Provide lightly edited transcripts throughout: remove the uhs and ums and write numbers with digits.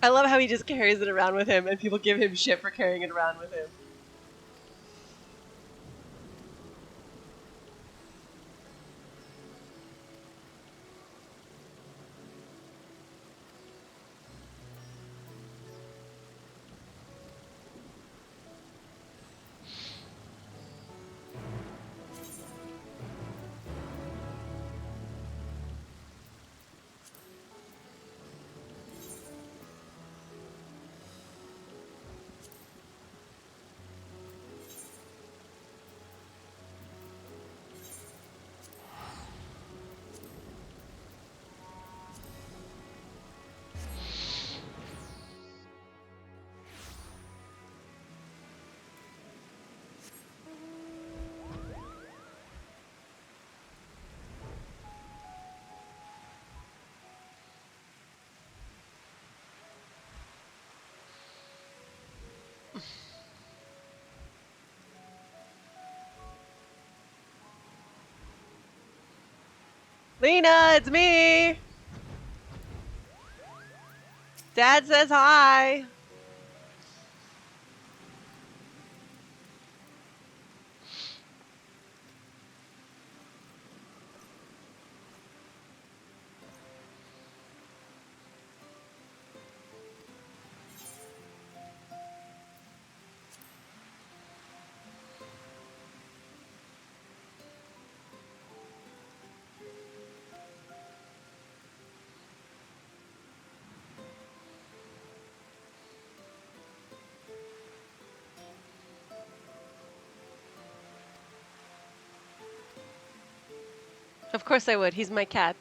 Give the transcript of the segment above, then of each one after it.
I love how he just carries it around with him and people give him shit for carrying it around with him. Lena, it's me! Dad says hi! Of course I would. He's my cat.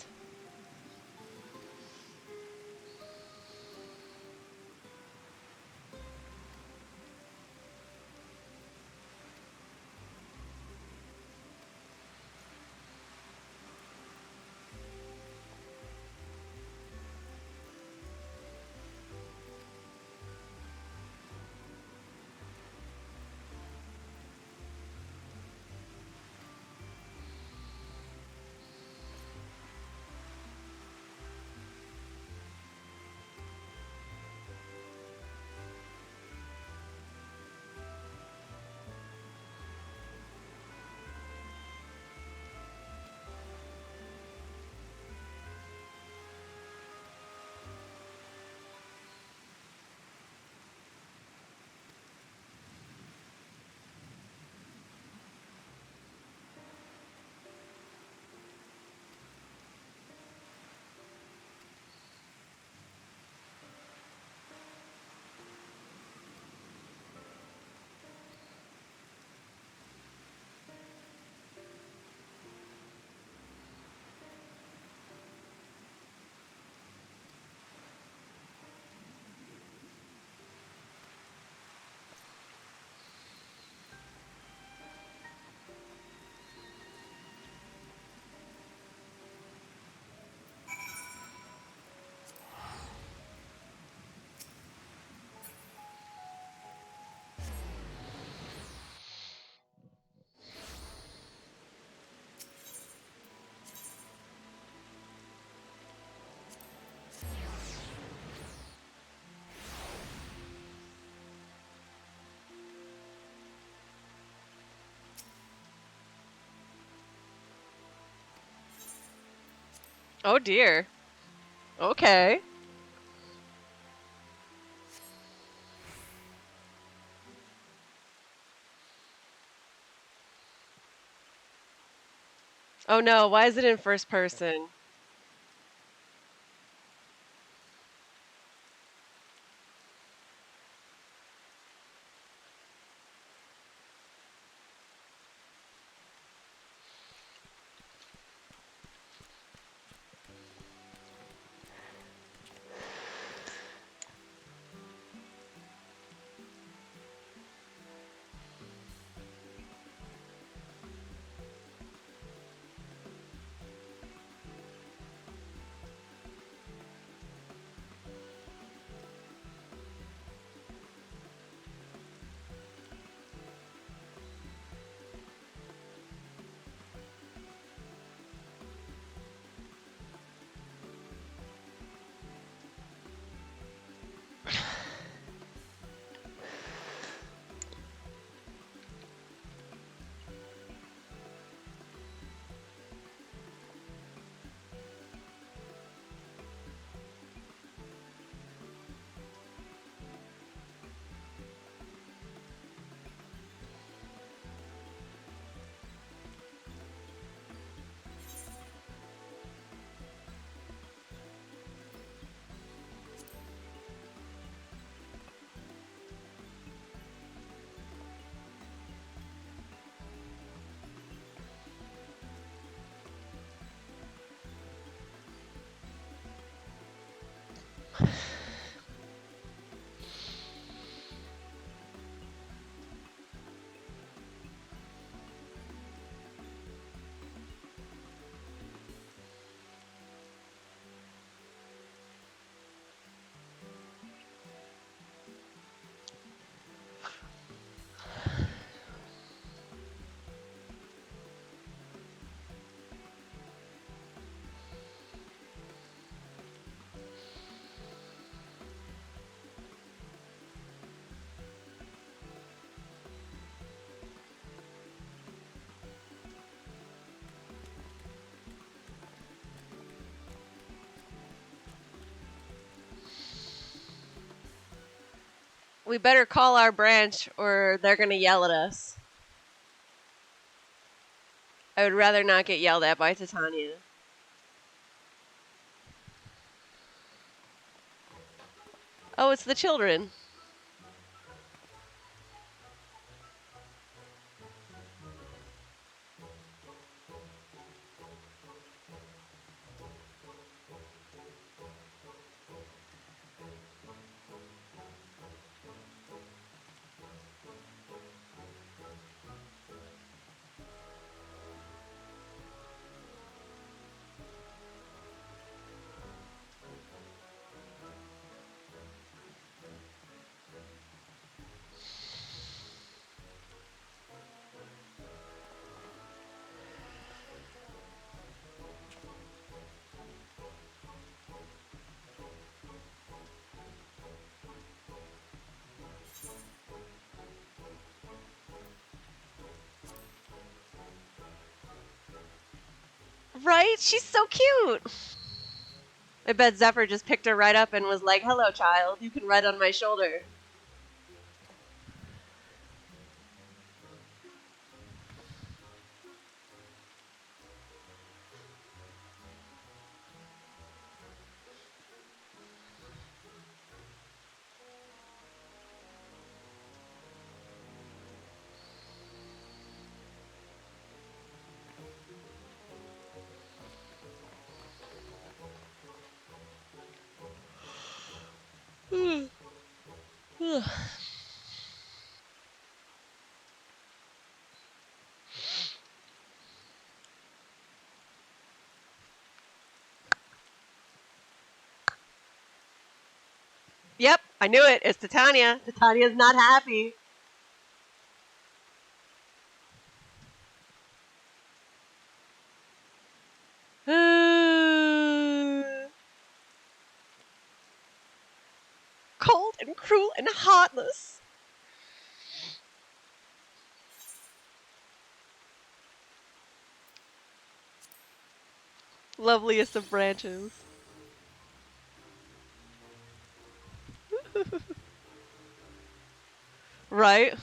Oh dear. Okay. Oh no, why is it in first person? we better call our branch or they're gonna yell at us. I would rather not get yelled at by Titania. Oh, it's the children. Right? She's so cute. I bet Zephyr just picked her right up and was like, hello, child. You can ride on my shoulder. Yep, I knew it. It's Titania. Titania's not happy. Cold and cruel and heartless. Loveliest of branches. Right?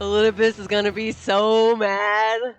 Elidibus is gonna be so mad.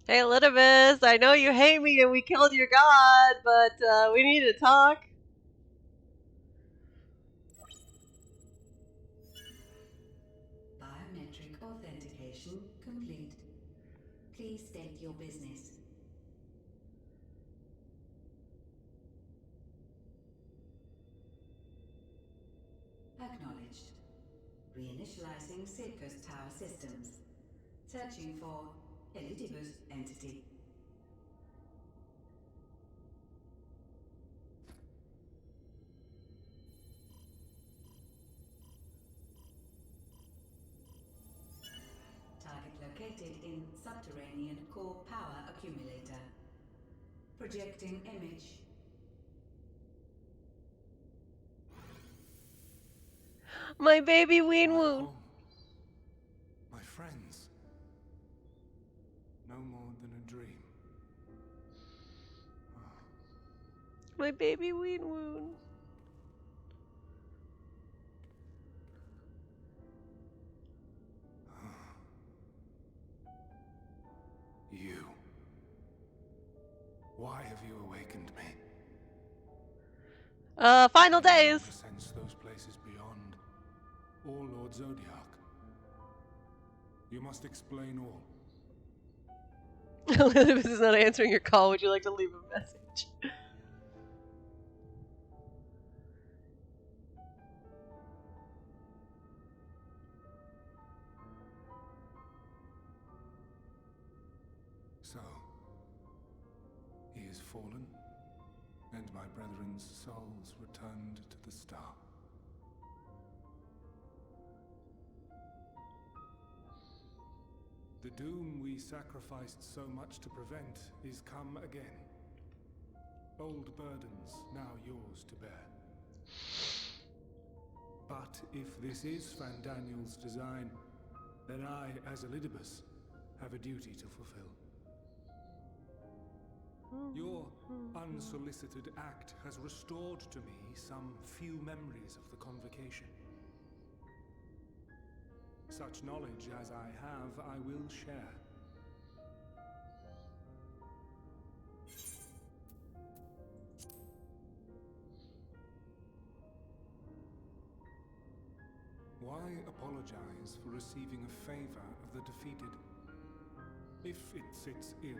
Hey, Elidibus, I know you hate me and we killed your god, but we need to talk. Biometric authentication complete. Please state your business. Acknowledged. Reinitializing Circus Tower systems. Searching for Elidibus entity. Target located in subterranean core power accumulator. Projecting image. My baby ween woon. My friends. No more than a dream. My baby ween woon. You. Why have you awakened me? Final days. To sense those places beyond, or Lord Zodiac. You must explain all. Elidibus is not answering your call. Would you like to leave a message? So, he is fallen, and my brethren's souls returned to the star. The doom we sacrificed so much to prevent is come again. Old burdens now yours to bear. But if this is Fandaniel's design, then I, as Elidibus, have a duty to fulfill. Your unsolicited act has restored to me some few memories of the convocation. Such knowledge as I have, I will share. Why apologize for receiving a favor of the defeated? If it sits ill,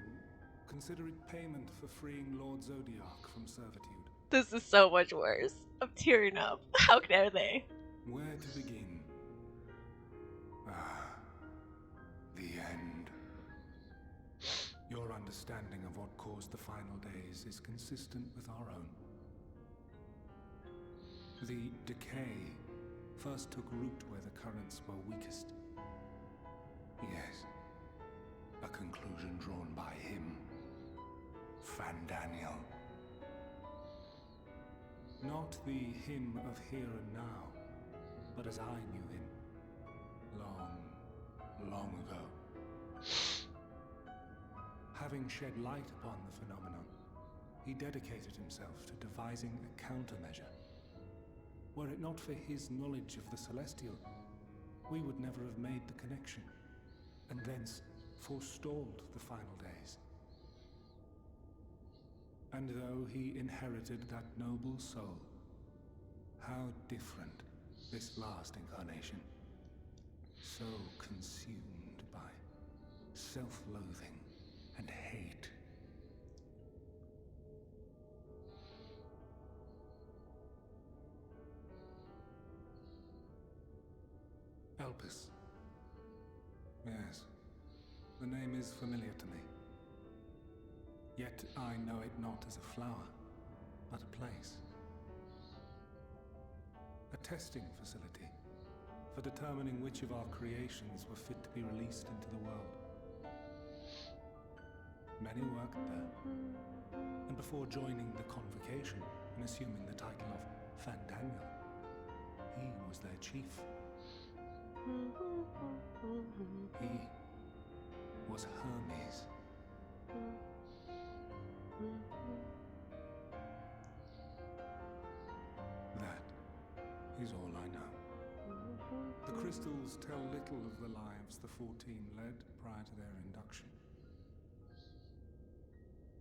consider it payment for freeing Lord Zodiac from servitude. This is so much worse. I'm tearing up. How dare they? Where to begin? The end. Your understanding of what caused the final days is consistent with our own. The decay first took root where the currents were weakest. Yes, a conclusion drawn by him, Fandaniel. Not the him of here and now, but as I knew him. Long, long ago. Having shed light upon the phenomenon, he dedicated himself to devising a countermeasure. Were it not for his knowledge of the Celestial, we would never have made the connection, and thence forestalled the final days. And though he inherited that noble soul, how different this last incarnation. So consumed by self-loathing and hate. Elpis. Yes, the name is familiar to me. Yet I know it not as a flower, but a place. A testing facility for determining which of our creations were fit to be released into the world. Many worked there, and before joining the convocation and assuming the title of Fandaniel, he was their chief. He was Hermes. That is all I know. The crystals tell little of the lives the 14 led prior to their induction.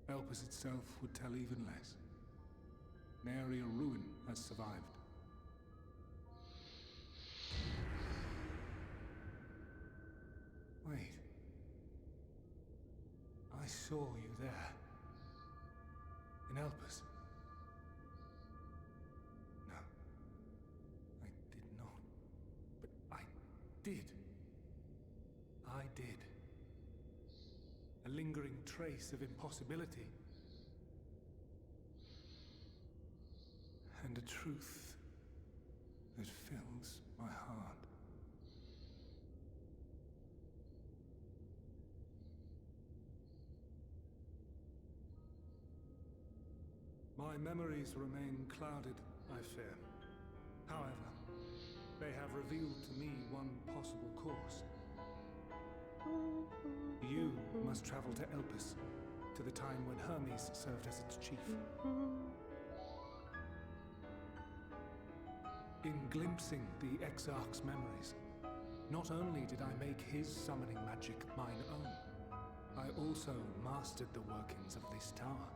Elpis itself would tell even less. Nary a ruin has survived. Wait. I saw you there. In Elpis. No. I did not. But I did. I did. A lingering trace of impossibility. And a truth that fills my heart. My memories remain clouded, I fear. However, they have revealed to me one possible course. You must travel to Elpis, to the time when Hermes served as its chief. In glimpsing the Exarch's memories, not only did I make his summoning magic mine own, I also mastered the workings of this tower,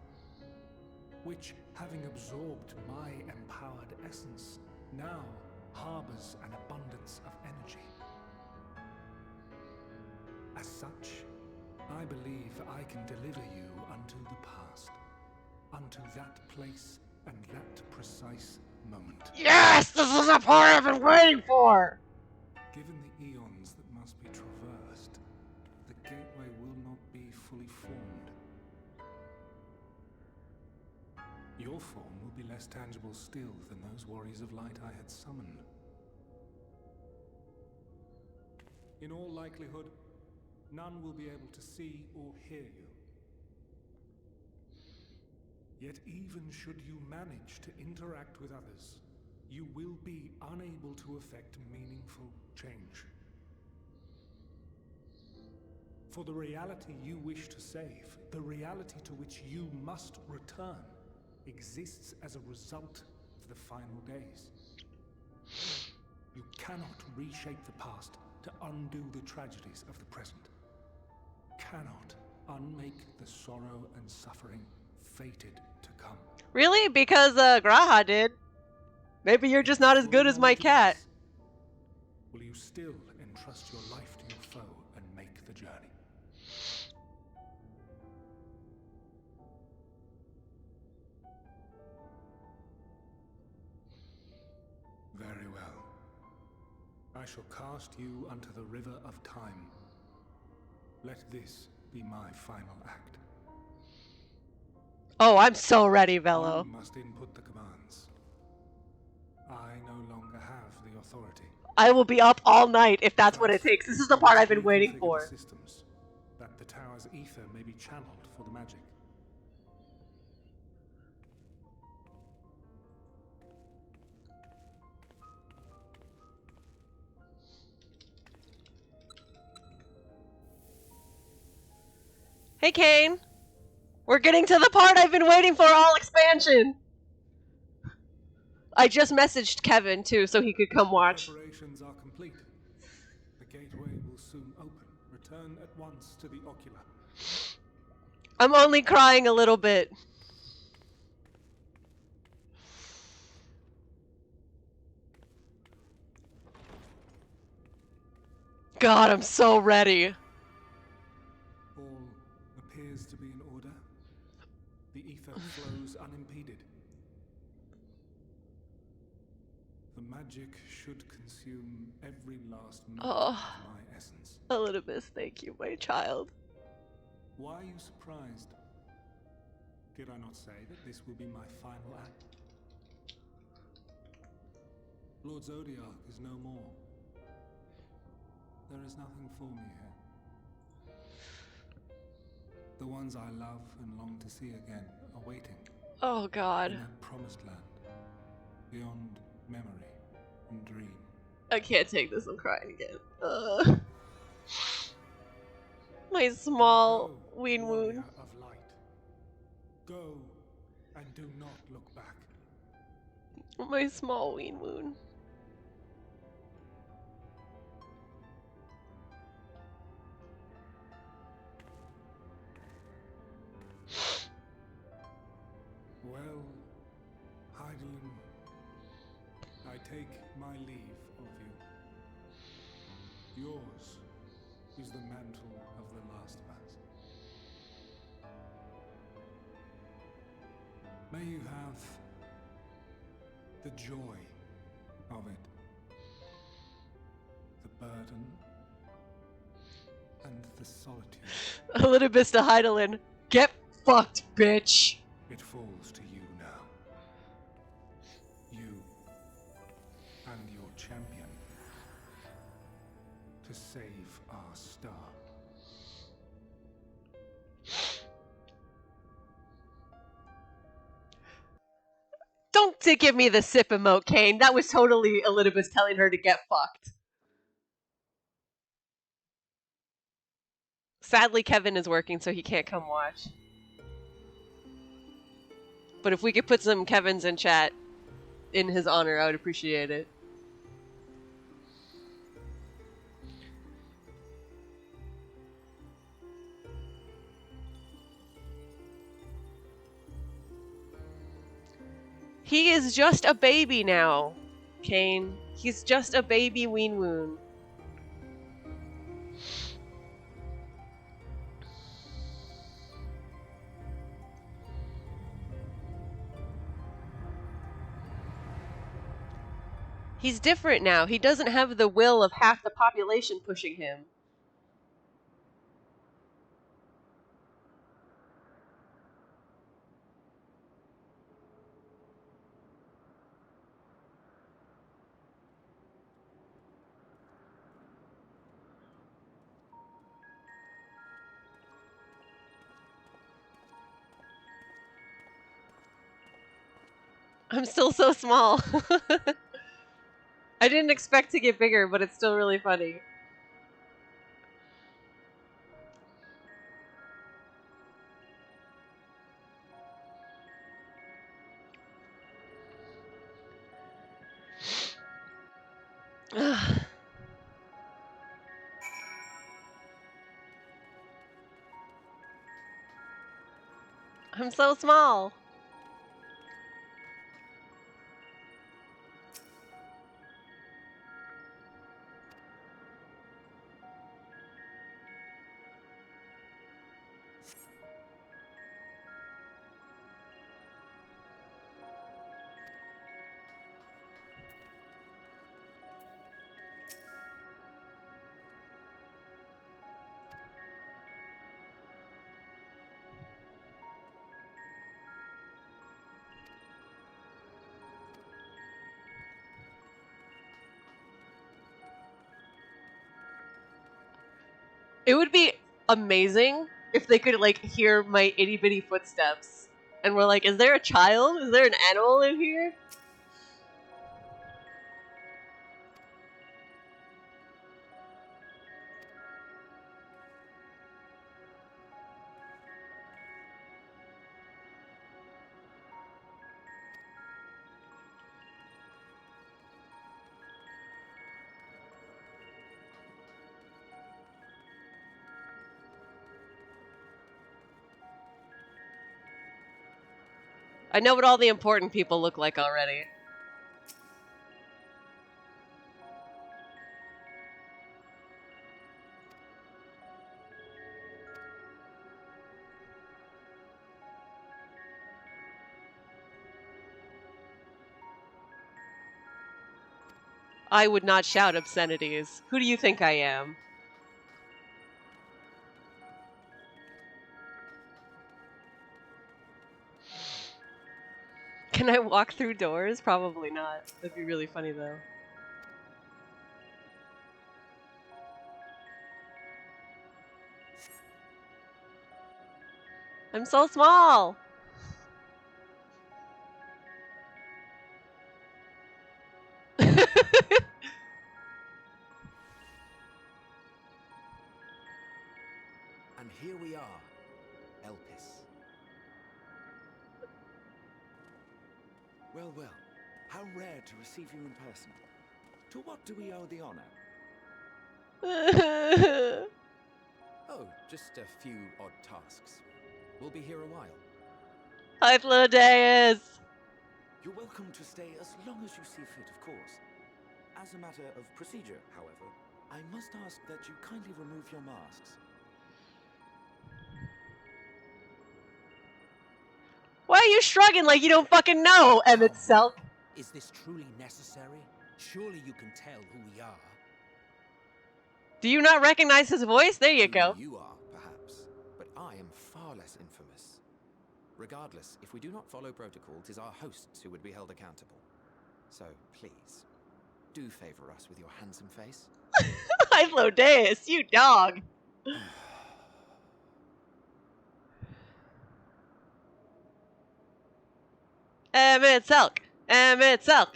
which, having absorbed my empowered essence, now harbors an abundance of energy. As such, I believe I can deliver you unto the past, unto that place and that precise moment. Yes! This is the part I've been waiting for! Given the eons that must be traversed, the gateway will not be fully formed. Your form will be less tangible still than those warriors of light I had summoned. In all likelihood, none will be able to see or hear you. Yet even should you manage to interact with others, you will be unable to effect meaningful change. For the reality you wish to save, the reality to which you must return, exists as a result of the final days. You cannot reshape the past to undo the tragedies of the present. Cannot unmake the sorrow and suffering fated to come. Really? Because Graha did. Maybe you're just not as good as my cat. Will you still entrust your life to your foe and make the journey? Very well. I shall cast you unto the river of time. Let this be my final act. Oh, I'm so ready, Velo. You must input the commands. I no longer have the authority. I will be up all night if that's what it First, takes. This is the part I've been waiting reconfigure for. the systems, that the tower's ether may be channeled for the magic. Hey, Kane. We're getting to the part I've been waiting for all expansion. I just messaged Kevin, too, so he could come watch. Preparations are complete. The gateway will soon open. Return at once to the ocular. I'm only crying a little bit. God, I'm so ready. All appears to be in order. The ether flows unimpeded. The magic should consume every last mote of my essence. Elidibus, thank you, my child. Why are you surprised? Did I not say that this will be my final act? Lord Zodiac is no more. There is nothing for me here. The ones I love and long to see again are waiting. Oh, God. In that promised land, beyond memory and dream. I can't take this, I'm crying again. My small ween woon. Of light. Go and do not look back. My small ween woon. Well, Heidelin, I take my leave of you. Yours is the mantle of the last of us. May you have the joy of it, the burden, and the solitude. Elidibus to Heidelin. Get fucked, bitch! It falls to you now. You and your champion to save our star. Don't give me the sip emote, Kane. That was totally Elidibus telling her to get fucked. Sadly, Kevin is working, so he can't come watch. But if we could put some Kevins in chat in his honor, I would appreciate it. He is just a baby now, Kane. He's just a baby ween woon. He's different now. He doesn't have the will of half the population pushing him. I'm still so small. I didn't expect to get bigger, but it's still really funny. I'm so small. It would be amazing if they could, like, hear my itty bitty footsteps. And we're like, is there a child? Is there an animal in here? I know what all the important people look like already. I would not shout obscenities. Who do you think I am? Can I walk through doors? Probably not. That'd be really funny though. I'm so small! And here we are, Elpis. Well, well, how rare to receive you in person. To what do we owe the honor? Oh, just a few odd tasks. We'll be here a while. Hi, Flodeus! You're welcome to stay as long as you see fit, of course. As a matter of procedure, however, I must ask that you kindly remove your masks. Why are you shrugging like you don't fucking know, Emmett Selk? Is this truly necessary? Surely you can tell who we are. Do you not recognize his voice? There you go. Who you are, perhaps, but I am far less infamous. Regardless, if we do not follow protocol, 'tis our hosts who would be held accountable. So, please, do favor us with your handsome face. Hi, Flodeus, you dog! Emmett Selk! Emmett Selk!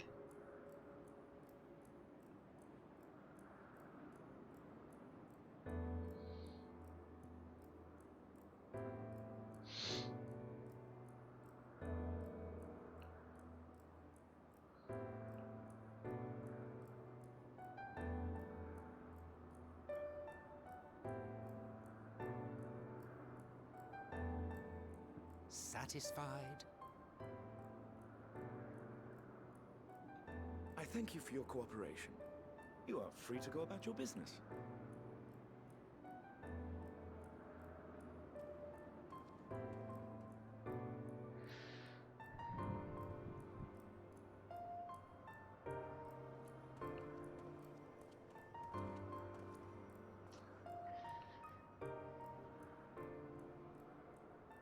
Satisfied? I thank you for your cooperation. You are free to go about your business.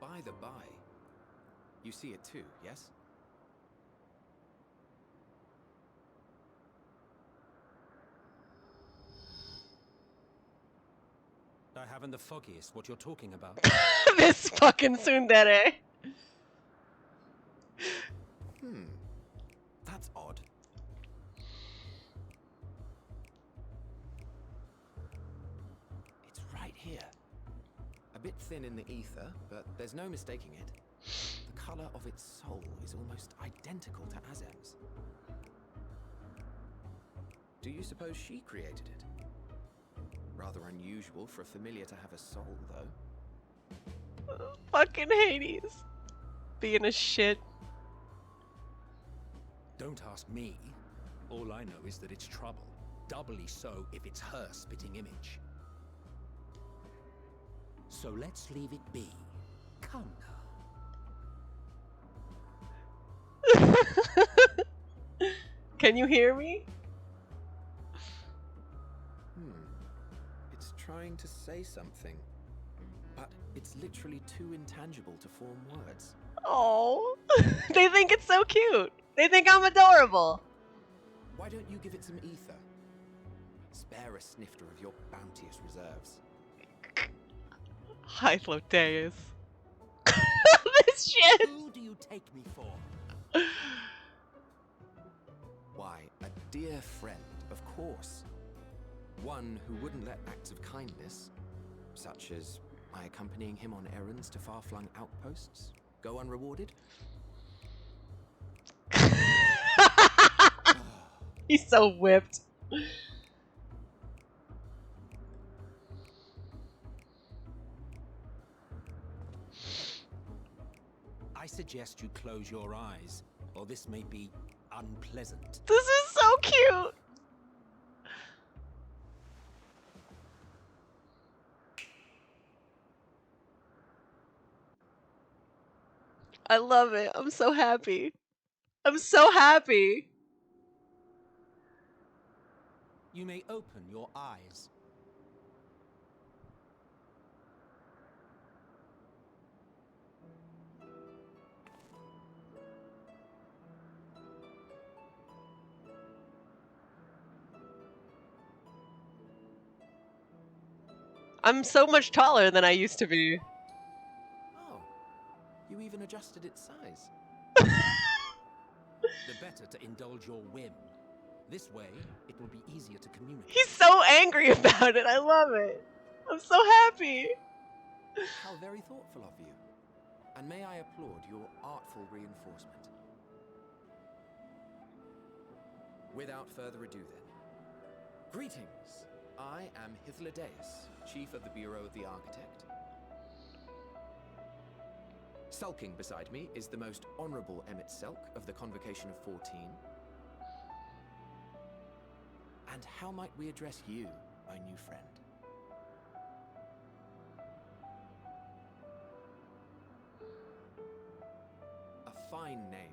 By the by, you see it too, yes? I haven't the foggiest what you're talking about. This fucking tsundere. That's odd. It's right here. A bit thin in the ether, but there's no mistaking it. The color of its soul is almost identical to Azem's. Do you suppose she created it? Rather unusual for a familiar to have a soul, though. Fucking Hades. Being a shit. Don't ask me. All I know is that it's trouble. Doubly so if it's her spitting image. So let's leave it be. Come now. Can you hear me? It's trying to say something, but it's literally too intangible to form words. Oh, they think it's so cute. They think I'm adorable. Why don't you give it some ether? Spare a snifter of your bounteous reserves. Hi, Floteus. This shit. Who do you take me for? Why, a dear friend, of course. One who wouldn't let acts of kindness, such as my accompanying him on errands to far-flung outposts, go unrewarded. He's so whipped. I suggest you close your eyes, or this may be unpleasant. This is so cute. I love it. I'm so happy. I'm so happy. You may open your eyes. I'm so much taller than I used to be. Oh, you even adjusted its size. The better to indulge your whim. This way, it will be easier to communicate. He's so angry about it. I love it. I'm so happy. How very thoughtful of you. And may I applaud your artful reinforcement. Without further ado then. Greetings. I am Hythlodaeus, Chief of the Bureau of the Architect. Sulking beside me is the most honorable Emmett Selk of the Convocation of 14. And how might we address you, my new friend? A fine name.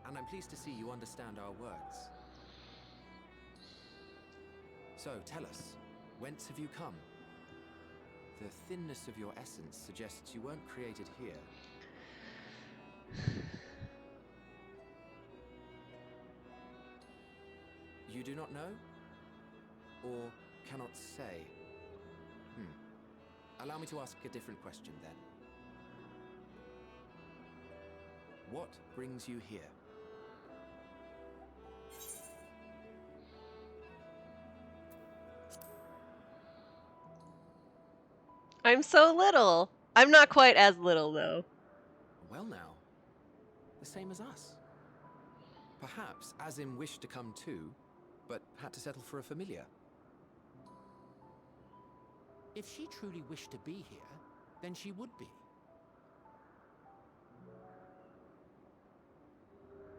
And I'm pleased to see you understand our words. So, tell us, whence have you come? The thinness of your essence suggests you weren't created here. You do not know? Or cannot say? Allow me to ask a different question then. What brings you here? I'm so little. I'm not quite as little, though. Well now, the same as us. Perhaps Azim wished to come too, but had to settle for a familiar. If she truly wished to be here, then she would be.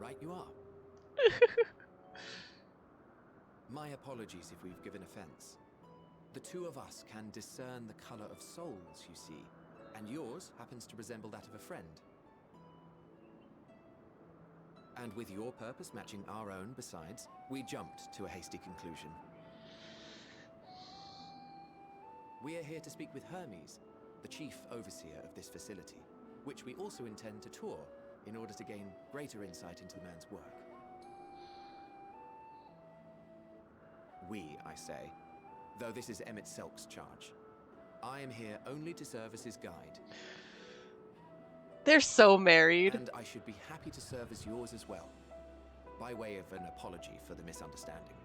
Right you are. My apologies if we've given offense. The two of us can discern the color of souls, you see, and yours happens to resemble that of a friend. And with your purpose matching our own besides, we jumped to a hasty conclusion. We are here to speak with Hermes, the chief overseer of this facility, which we also intend to tour in order to gain greater insight into the man's work. We, I say, though this is Emmett Selk's charge. I am here only to serve as his guide. They're so married. And I should be happy to serve as yours as well, by way of an apology for the misunderstanding.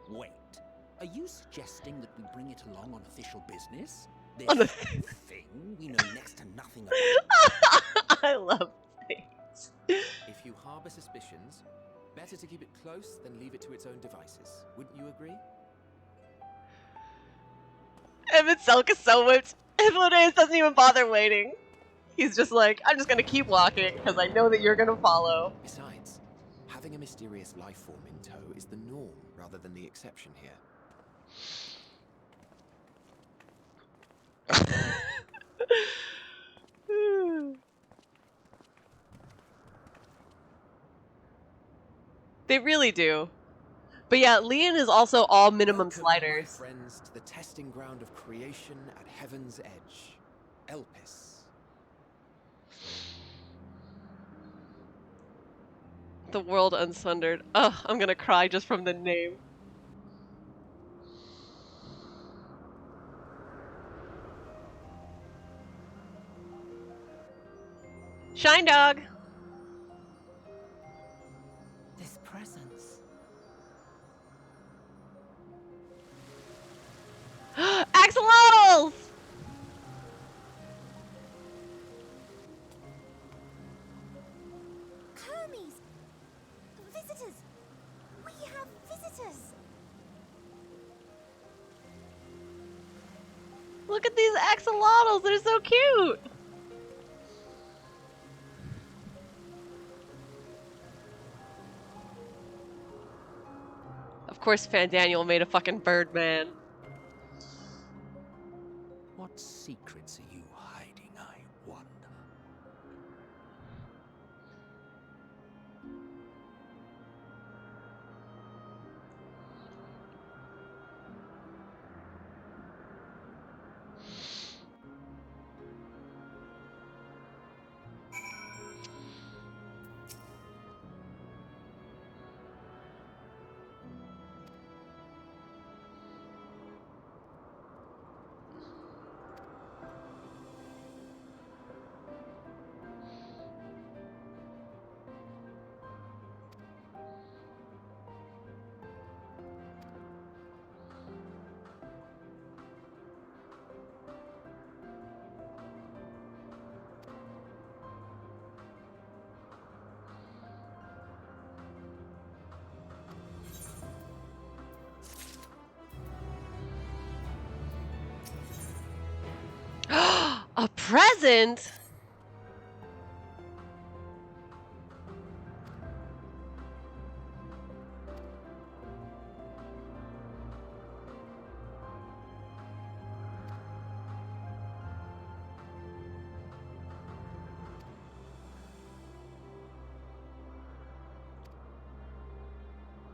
Wait, are you suggesting that we bring it along on official business? On This thing we know next to nothing about? I love things. If you harbor suspicions, better to keep it close than leave it to its own devices. Wouldn't you agree? Emmett Selk is so whipped. Hythlodaeus doesn't even bother waiting. He's just like, I'm just gonna keep walking because I know that you're gonna follow. Besides, having a mysterious life form in tow is the norm rather than the exception here. They really do. But yeah, Leon is also all minimum Welcome, sliders. my friends, to the testing ground of creation at Heaven's Edge, Elpis. The world unsundered. Ugh, I'm gonna cry just from the name. Shine dog! This presence. Axolotls! Hermes! Visitors! We have visitors! Look at these axolotls, they're so cute! course Fandaniel made a fucking Birdman. What secrets are you hiding, I wonder? A present?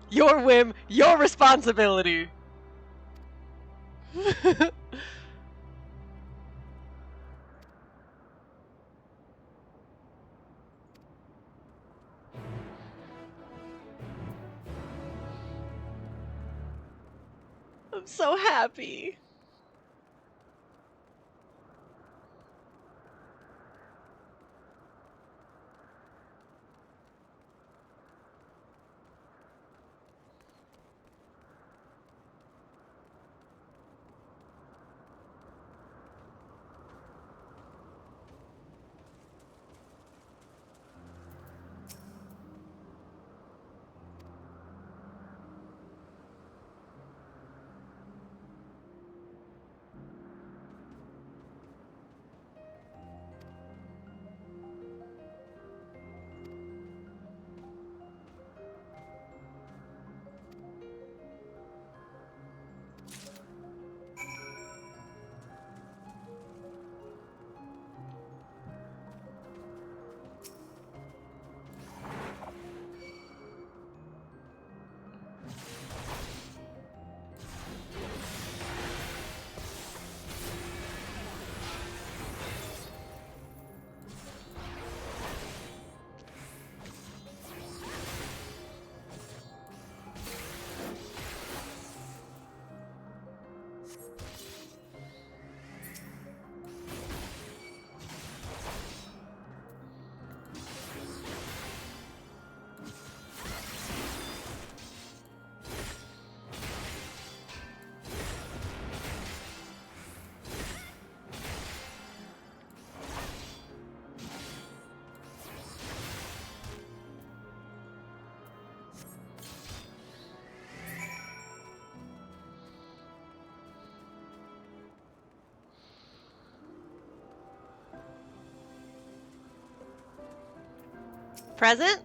Your whim, your responsibility. I'm so happy. Present?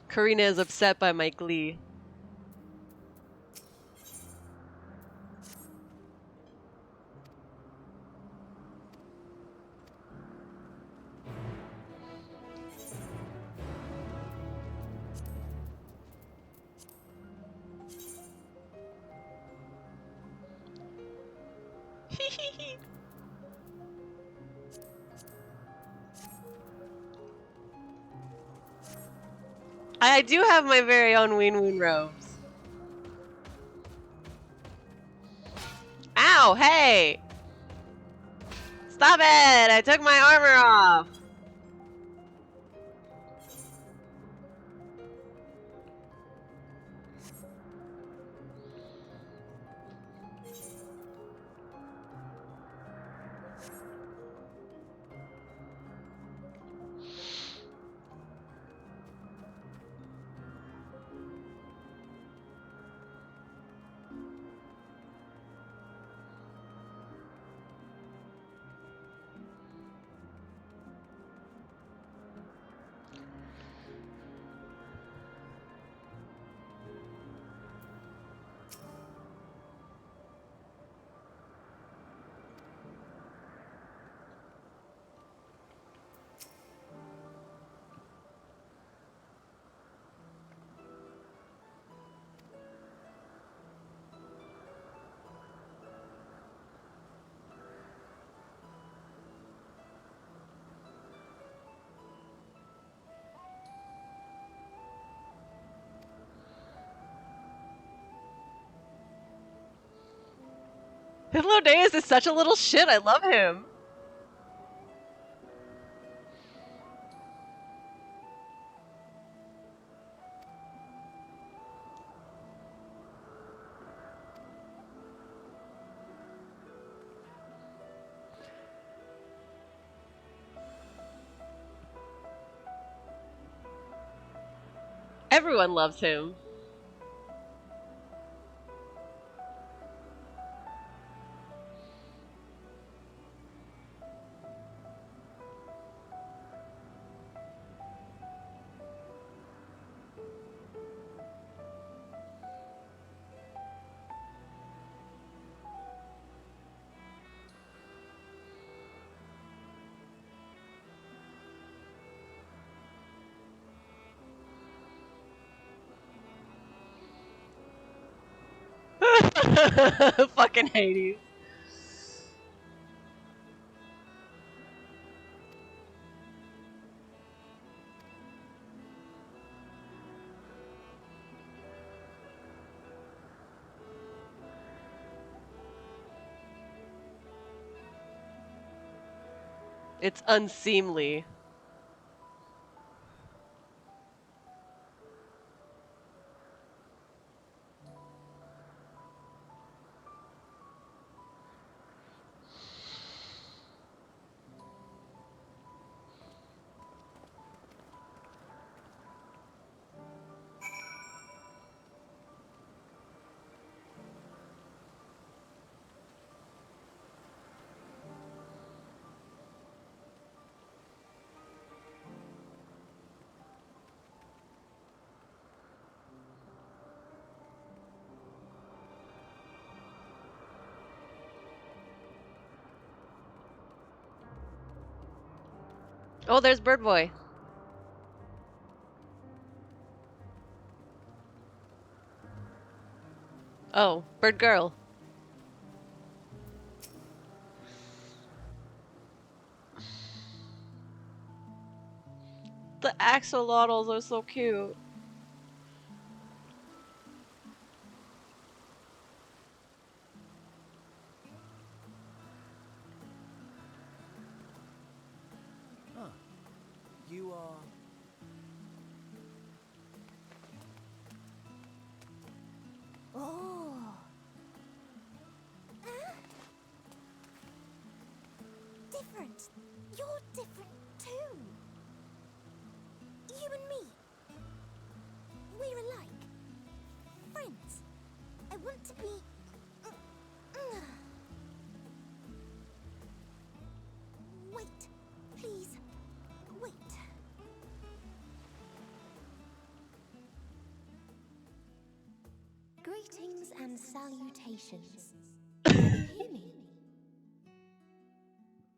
Karina is upset by my glee. I do have my very own ween woon robes. Ow, hey! Stop it! I took my armor off! Hypnodeus is such a little shit, I love him. Everyone loves him. Fucking Hades. It's unseemly. Oh, there's Bird Boy. Oh, Bird Girl. The axolotls are so cute. Huh. You are... Oh. Different. You're different too. You and me. Greetings and salutations. Can you hear me?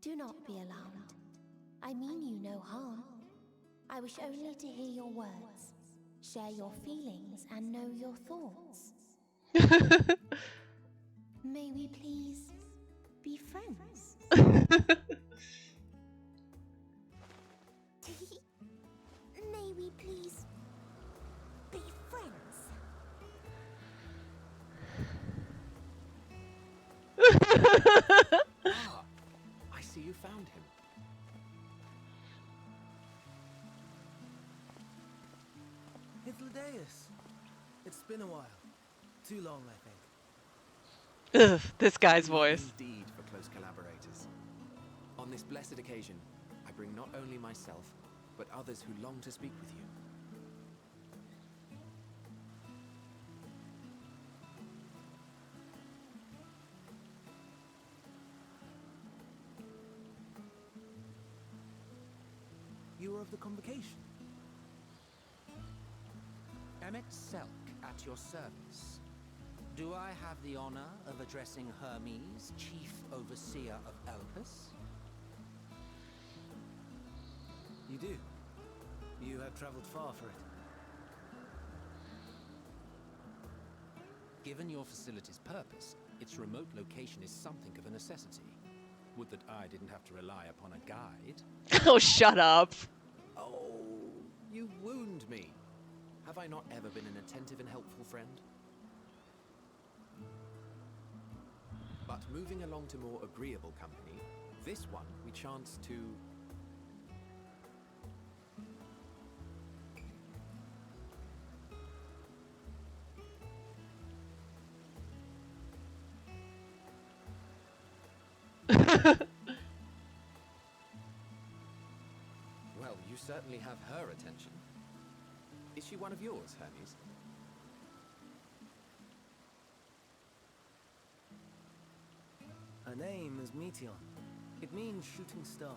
Do not be alarmed. I mean you no harm. I wish only to hear your words, share your feelings, and know your thoughts. May we please be friends? May we please be friends? Ah, I see you found him. It's Ladeus. It's been a while. Too long, I think. Ugh, this guy's Too voice. Indeed, for close collaborators. On this blessed occasion, I bring not only myself, but others who long to speak with you. You were of the convocation. Emmet Selk at your service. Do I have the honor of addressing Hermes, Chief Overseer of Elpis? You do. You have traveled far for it. Given your facility's purpose, its remote location is something of a necessity. Would that I didn't have to rely upon a guide. Oh, shut up. Oh, you wound me. Have I not ever been an attentive and helpful friend? But moving along to more agreeable company, this one we chance to... Well, you certainly have her attention. Is she one of yours, Hermes? Her name is Meteor. It means shooting star.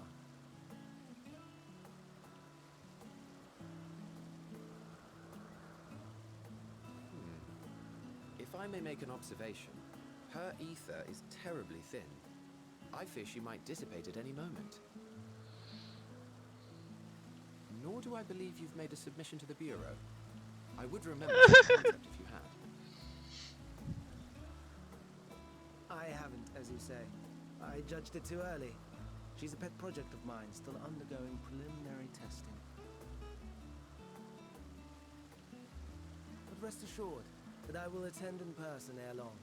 If I may make an observation, her ether is terribly thin. I fear she might dissipate at any moment. Nor do I believe you've made a submission to the Bureau. I would remember the concept if you had. I haven't, as you say. I judged it too early. She's a pet project of mine, still undergoing preliminary testing. But rest assured that I will attend in person ere long.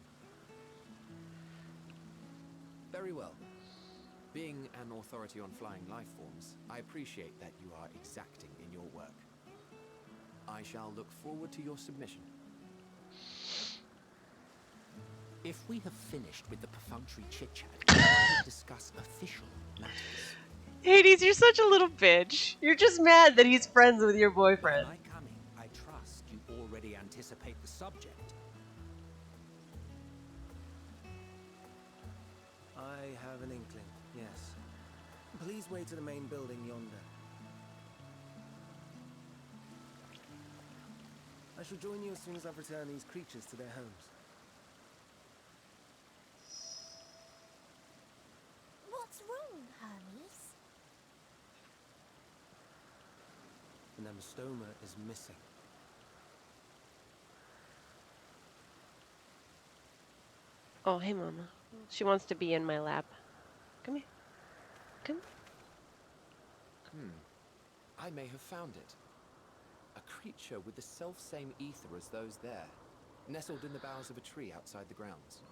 Very well. Being an authority on flying life forms, I appreciate that you are exacting in your work. I shall look forward to your submission. If we have finished with the perfunctory chit-chat, we will discuss official matters. Hades, you're such a little bitch. You're just mad that he's friends with your boyfriend. By coming, I trust you already anticipate the subject. I have an inkling, yes. Please wait to the main building yonder. I shall join you as soon as I've returned these creatures to their homes. What's wrong, Hermes? The Nemostoma is missing. Oh, hey, Mama. She wants to be in my lap. Come here. Come. I may have found it. A creature with the self-same ether as those there, nestled in the boughs of a tree outside the grounds.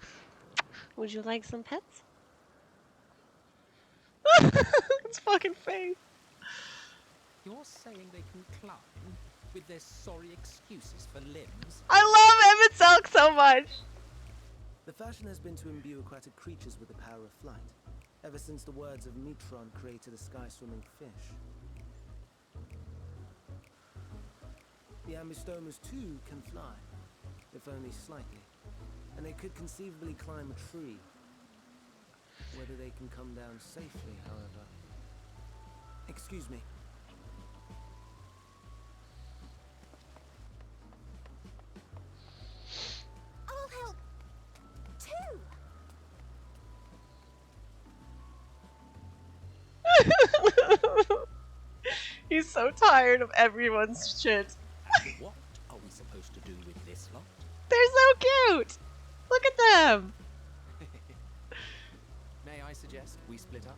Would you like some pets? It's fucking face. You're saying they can climb with their sorry excuses for limbs? I love Emmett Selk so much. The fashion has been to imbue aquatic creatures with the power of flight, ever since the words of Metron created a sky-swimming fish. The Ambistomas too can fly, if only slightly, and they could conceivably climb a tree. Whether they can come down safely, however... Excuse me. so tired of everyone's shit. And what are we supposed to do with this lot? They're so cute! Look at them! May I suggest we split up?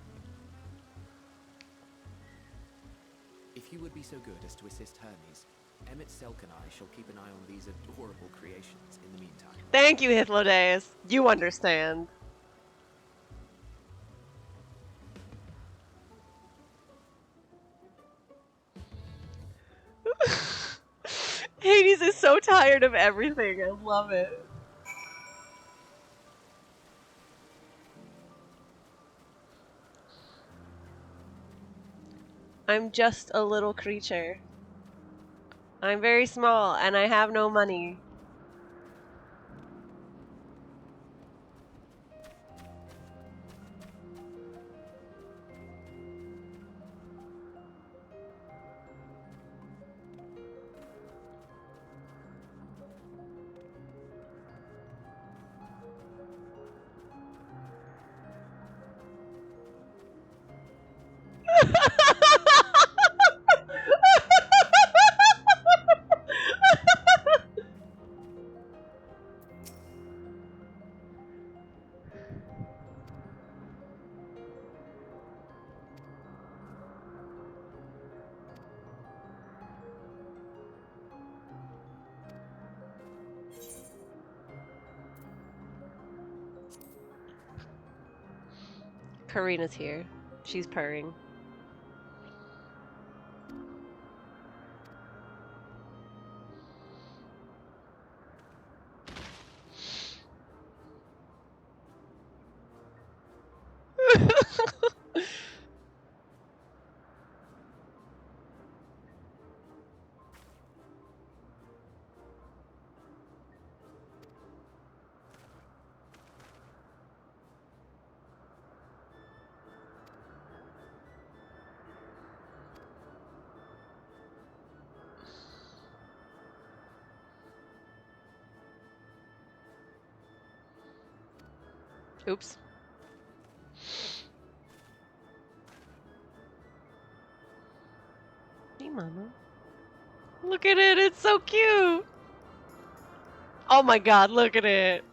If you would be so good as to assist Hermes, Emmett Selk and I shall keep an eye on these adorable creations in the meantime. Thank you, Hythlodaeus. You understand. Hades is so tired of everything. I love it. I'm just a little creature. I'm very small and I have no money. Karina's here. She's purring. Oops. Hey, Mama. Look at it. It's so cute. Oh my god, look at it.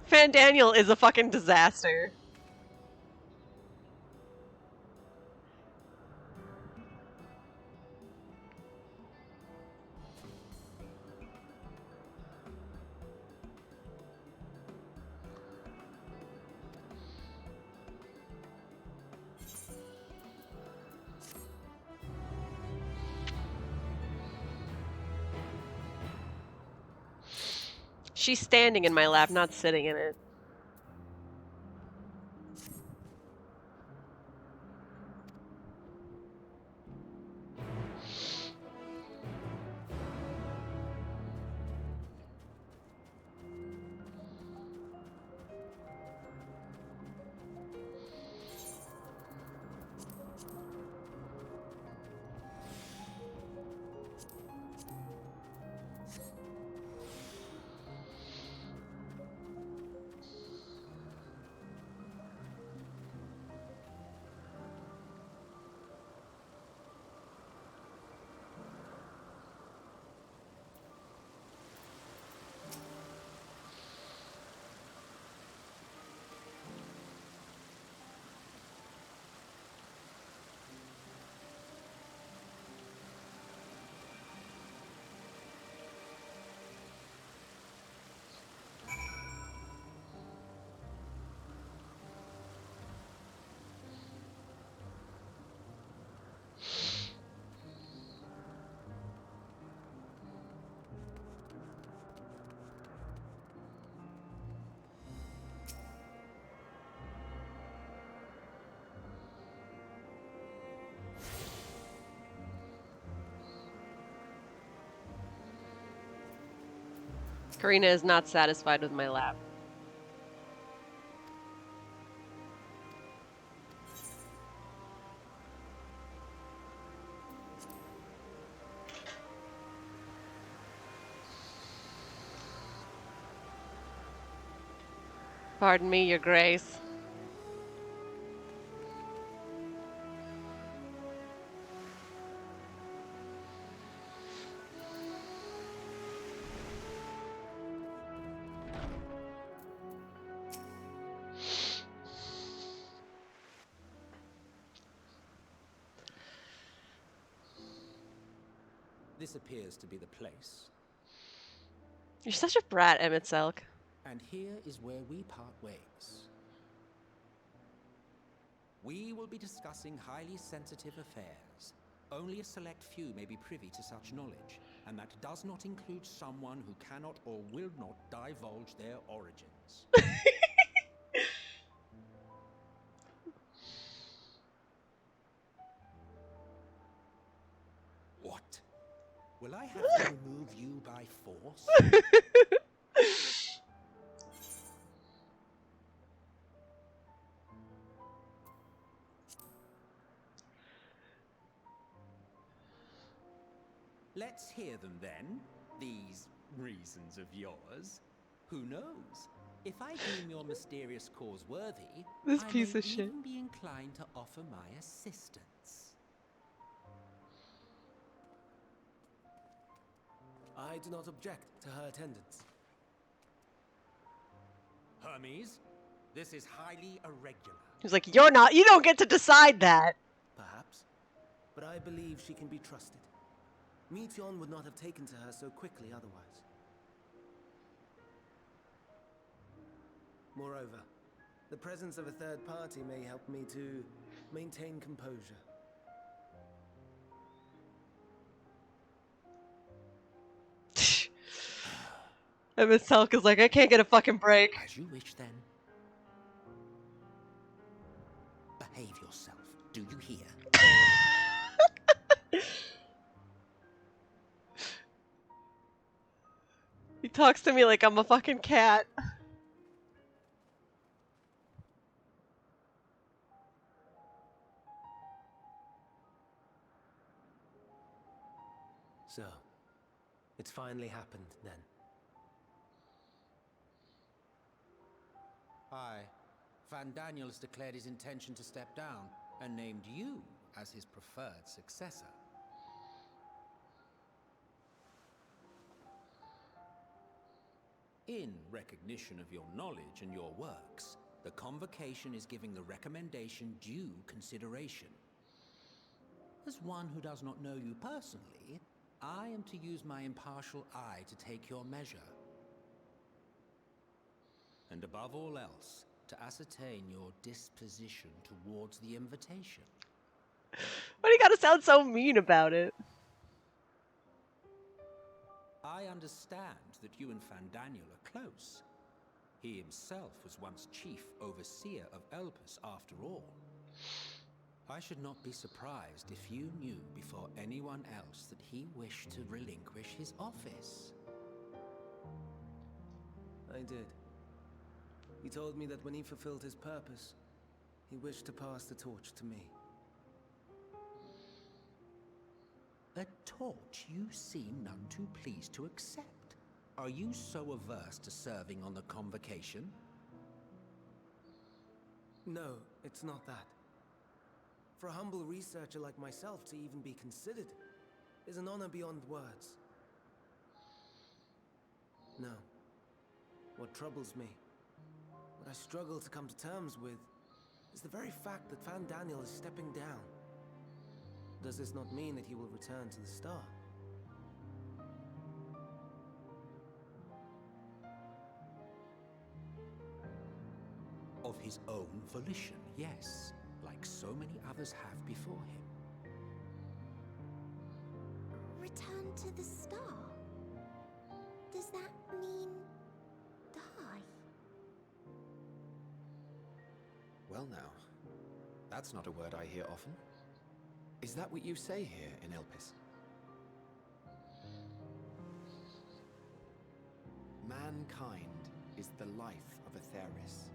Fan Daniel is a fucking disaster. She's standing in my lap, not sitting in it. Karina is not satisfied with my lap. Pardon me, your grace. This appears to be the place. You're such a brat, Emmett Selk. And here is where we part ways. We will be discussing highly sensitive affairs. Only a select few may be privy to such knowledge, and that does not include someone who cannot or will not divulge their origins. What? Will I have to remove you by force? Let's hear them then, these reasons of yours. Who knows? If I deem your mysterious cause worthy, This I piece may of shit. even be inclined to offer my assistance. I do not object to her attendance. Hermes, this is highly irregular. He's like, you don't get to decide that. Perhaps. But I believe she can be trusted. Meteon would not have taken to her so quickly otherwise. Moreover, the presence of a third party may help me to maintain composure. Emmett Selk is like, I can't get a fucking break. As you wish then. Behave yourself, do you hear? He talks to me like I'm a fucking cat. So, it's finally happened then. Aye. Van Daniel has declared his intention to step down and named you as his preferred successor. In recognition of your knowledge and your works, the convocation is giving the recommendation due consideration. As one who does not know you personally, I am to use my impartial eye to take your measure. And above all else, to ascertain your disposition towards the invitation. Why do you gotta sound so mean about it? I understand that you and Van Daniel are close. He himself was once chief overseer of Elpis after all. I should not be surprised if you knew before anyone else that he wished to relinquish his office. I did. He told me that when he fulfilled his purpose, he wished to pass the torch to me. A torch you seem none too pleased to accept. Are you so averse to serving on the convocation? No, it's not that. For a humble researcher like myself to even be considered is an honor beyond words. No. What troubles me, what I struggle to come to terms with, is the very fact that Van Daniel is stepping down. Does this not mean that he will return to the Star? Of his own volition, yes, like so many others have before him. Return to the Star? Does that mean die? Well now, that's not a word I hear often. Is that what you say here in Elpis? Mankind is the life of Atheris.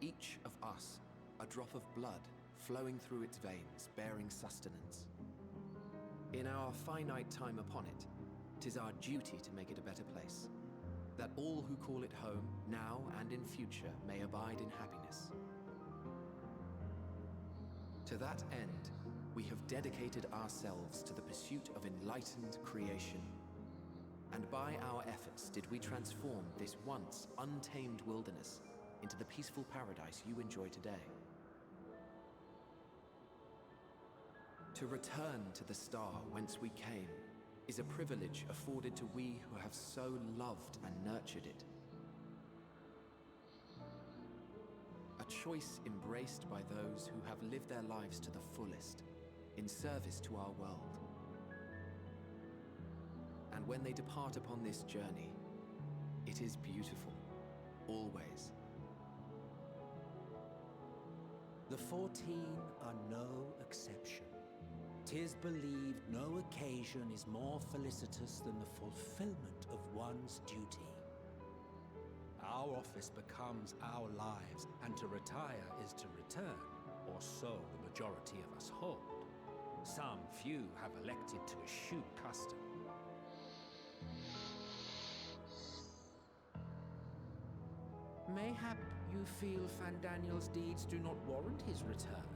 Each of us, a drop of blood flowing through its veins, bearing sustenance. In our finite time upon it, 'tis our duty to make it a better place. That all who call it home, now and and in future may abide in happiness. To that end, we have dedicated ourselves to the pursuit of enlightened creation. And by our efforts did we transform this once untamed wilderness into the peaceful paradise you enjoy today. To return to the star whence we came is a privilege afforded to we who have so loved and nurtured it. A choice embraced by those who have lived their lives to the fullest, in service to our world. And when they depart upon this journey, it is beautiful, always. The 14 are no exception. 'Tis believed no occasion is more felicitous than the fulfillment of one's duty. Our office becomes our lives, and to retire is to return, or so the majority of us hold. Some few have elected to eschew custom. Mayhap you feel Fandaniel's deeds do not warrant his return.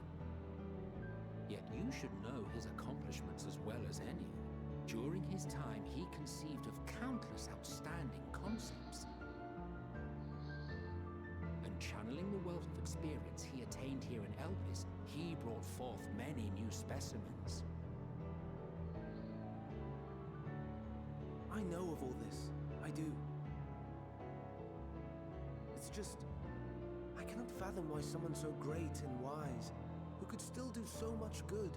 Yet you should know his accomplishments as well as any. During his time, he conceived of countless outstanding concepts. And channeling the wealth of experience he attained here in Elpis, he brought forth many new specimens. I know of all this. I do. It's just, I cannot fathom why someone so great and wise, who could still do so much good,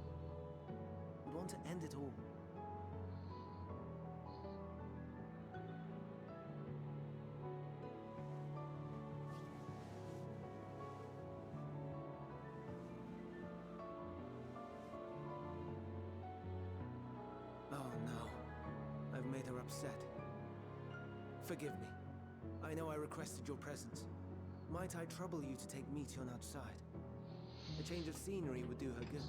would want to end it all. Oh no, I've made her upset. Forgive me. I know I requested your presence. Might I trouble you to take Meteon outside? A change of scenery would do her good.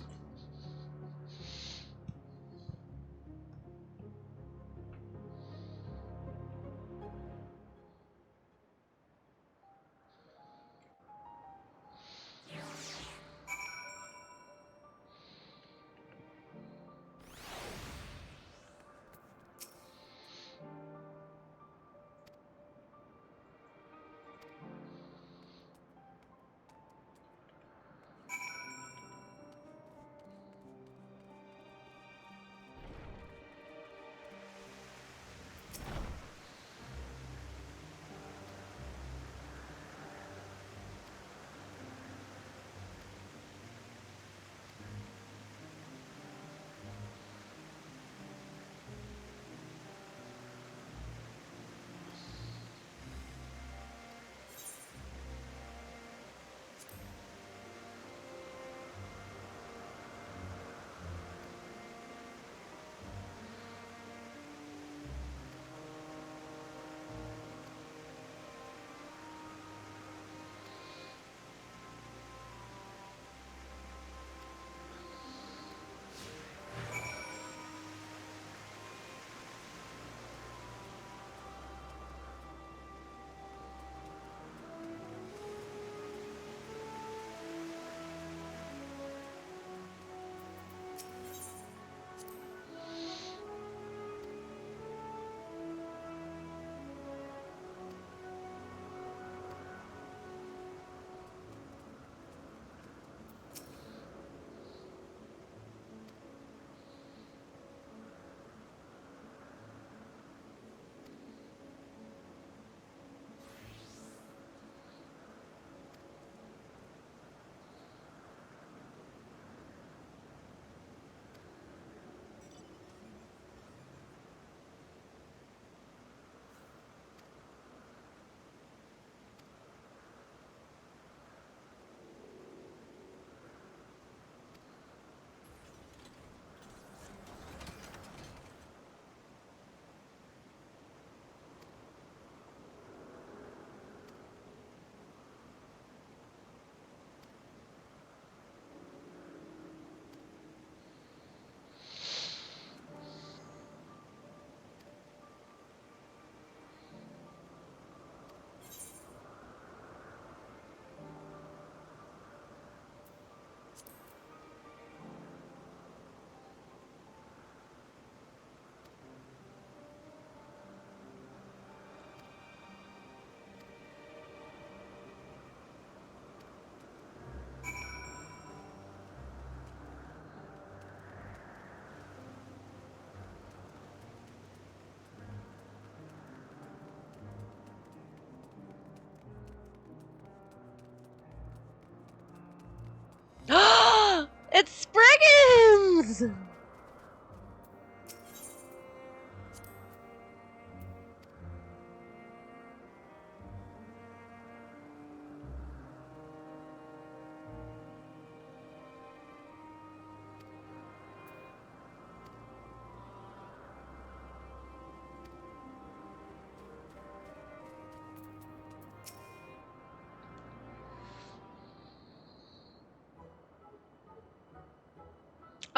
cheerios.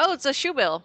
Oh, it's a shoe bill.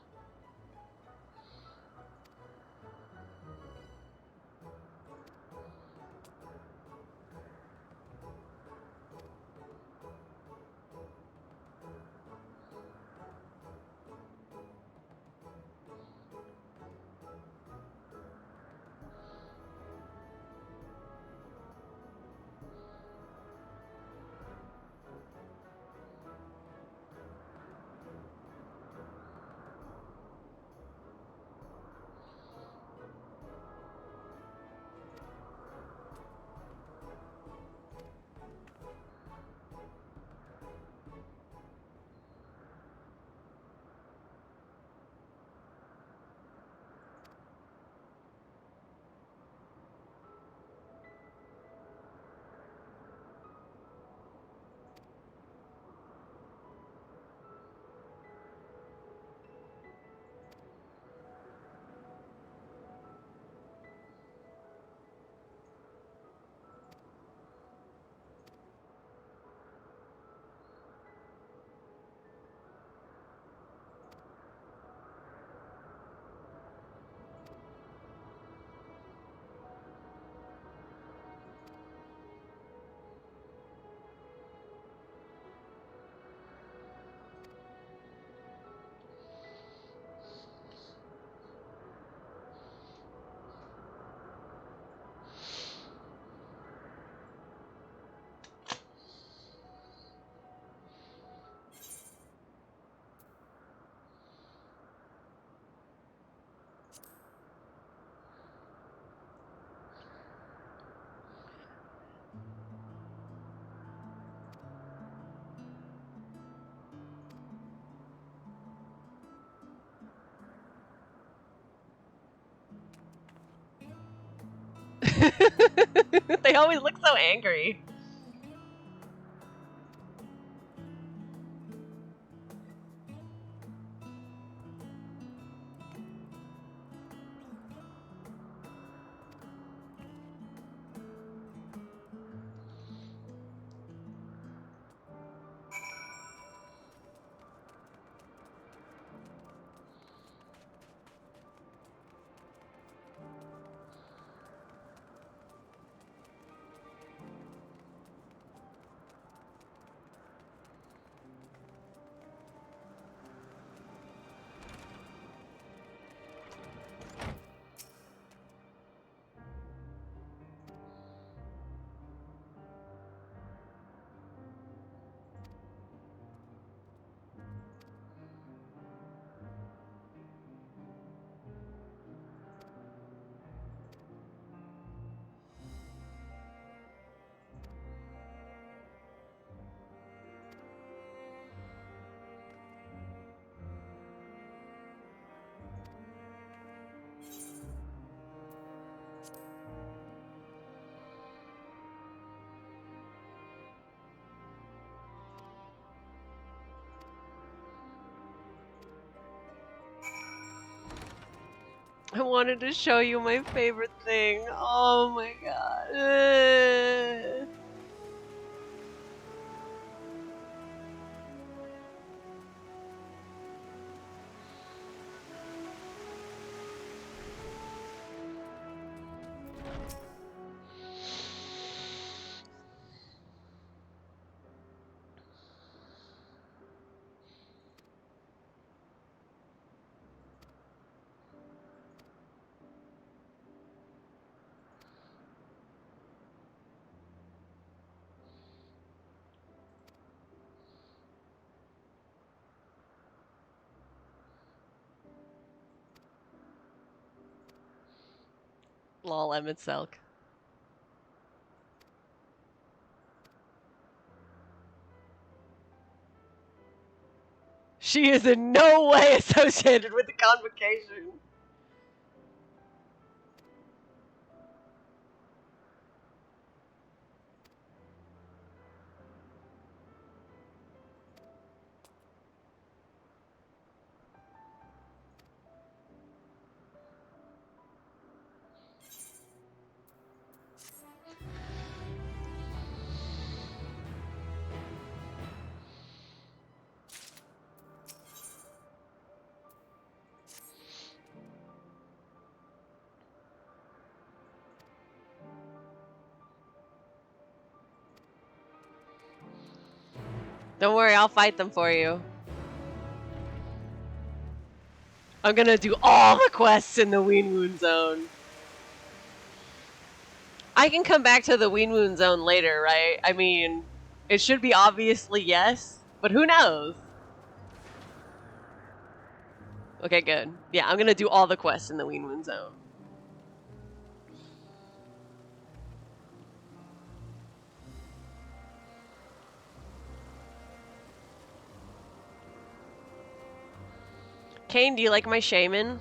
They always look so angry. I wanted to show you my favorite thing. Oh my god. Lol, Emmett Selk. She is in no way associated with the convocation. Don't worry, I'll fight them for you. I'm gonna do all the quests in the ween woon zone. I can come back to the ween woon zone later, right? I mean, it should be obviously yes, but who knows? Okay, good. Yeah, I'm gonna do all the quests in the ween woon zone. Kane, do you like my shaman?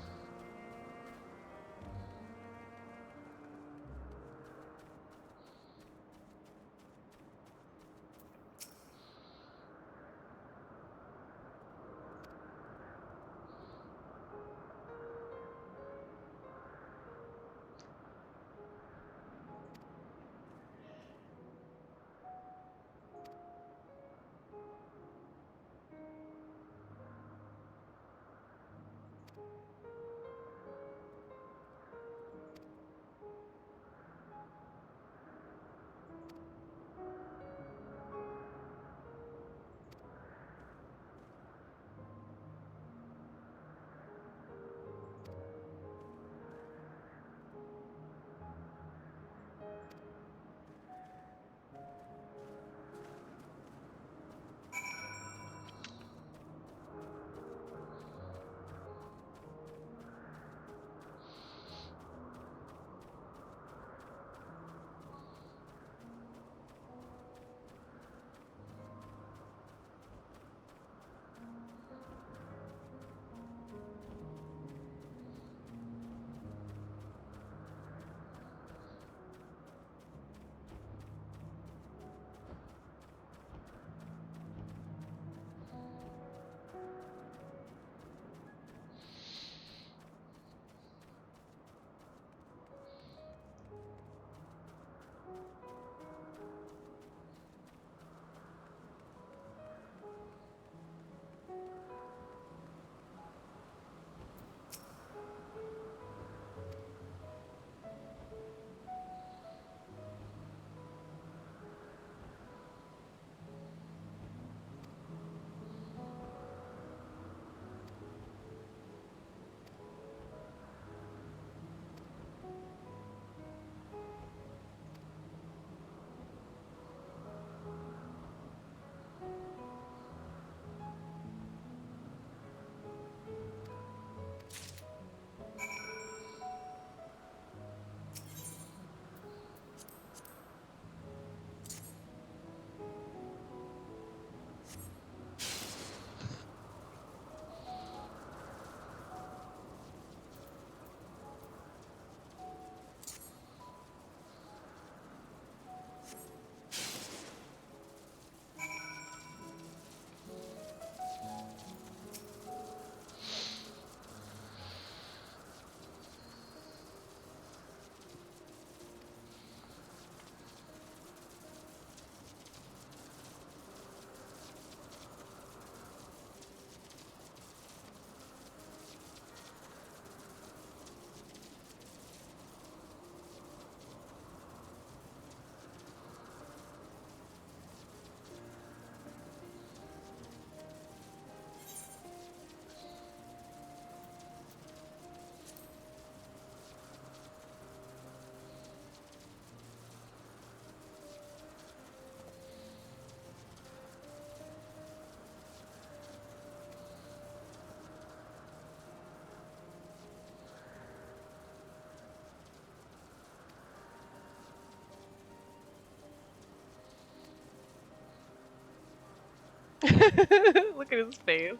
Look at his face.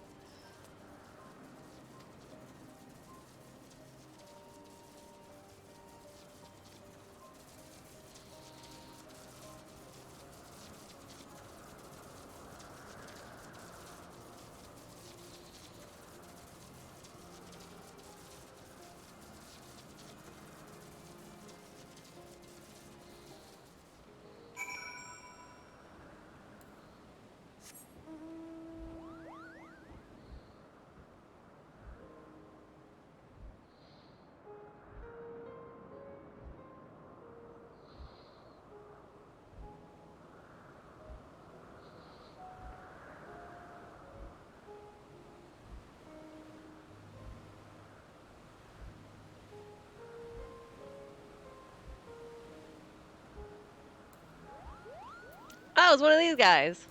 Oh, it's one of these guys.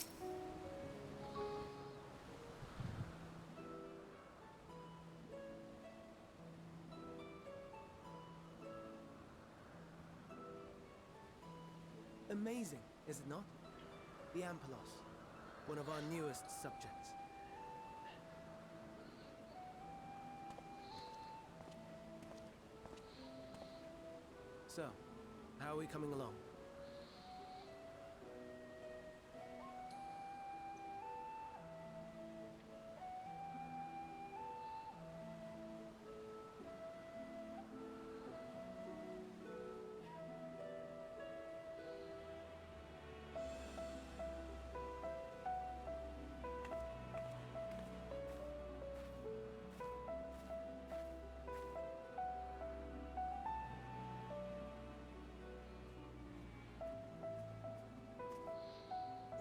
Amazing, is it not? The Ampelos, one of our newest subjects. So, how are we coming along?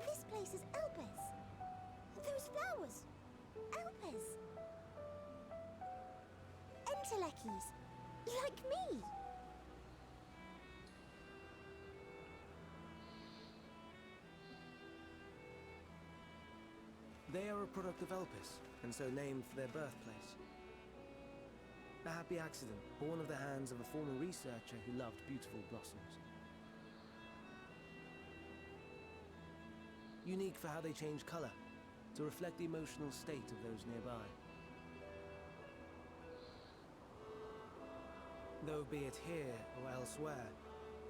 This place is Elpis. Those flowers. Elpis. Entelekis. Like me. They are a product of Elpis, and so named for their birthplace. A happy accident, born of the hands of a former researcher who loved beautiful blossoms. Unique for how they change color, to reflect the emotional state of those nearby. Though be it here or elsewhere,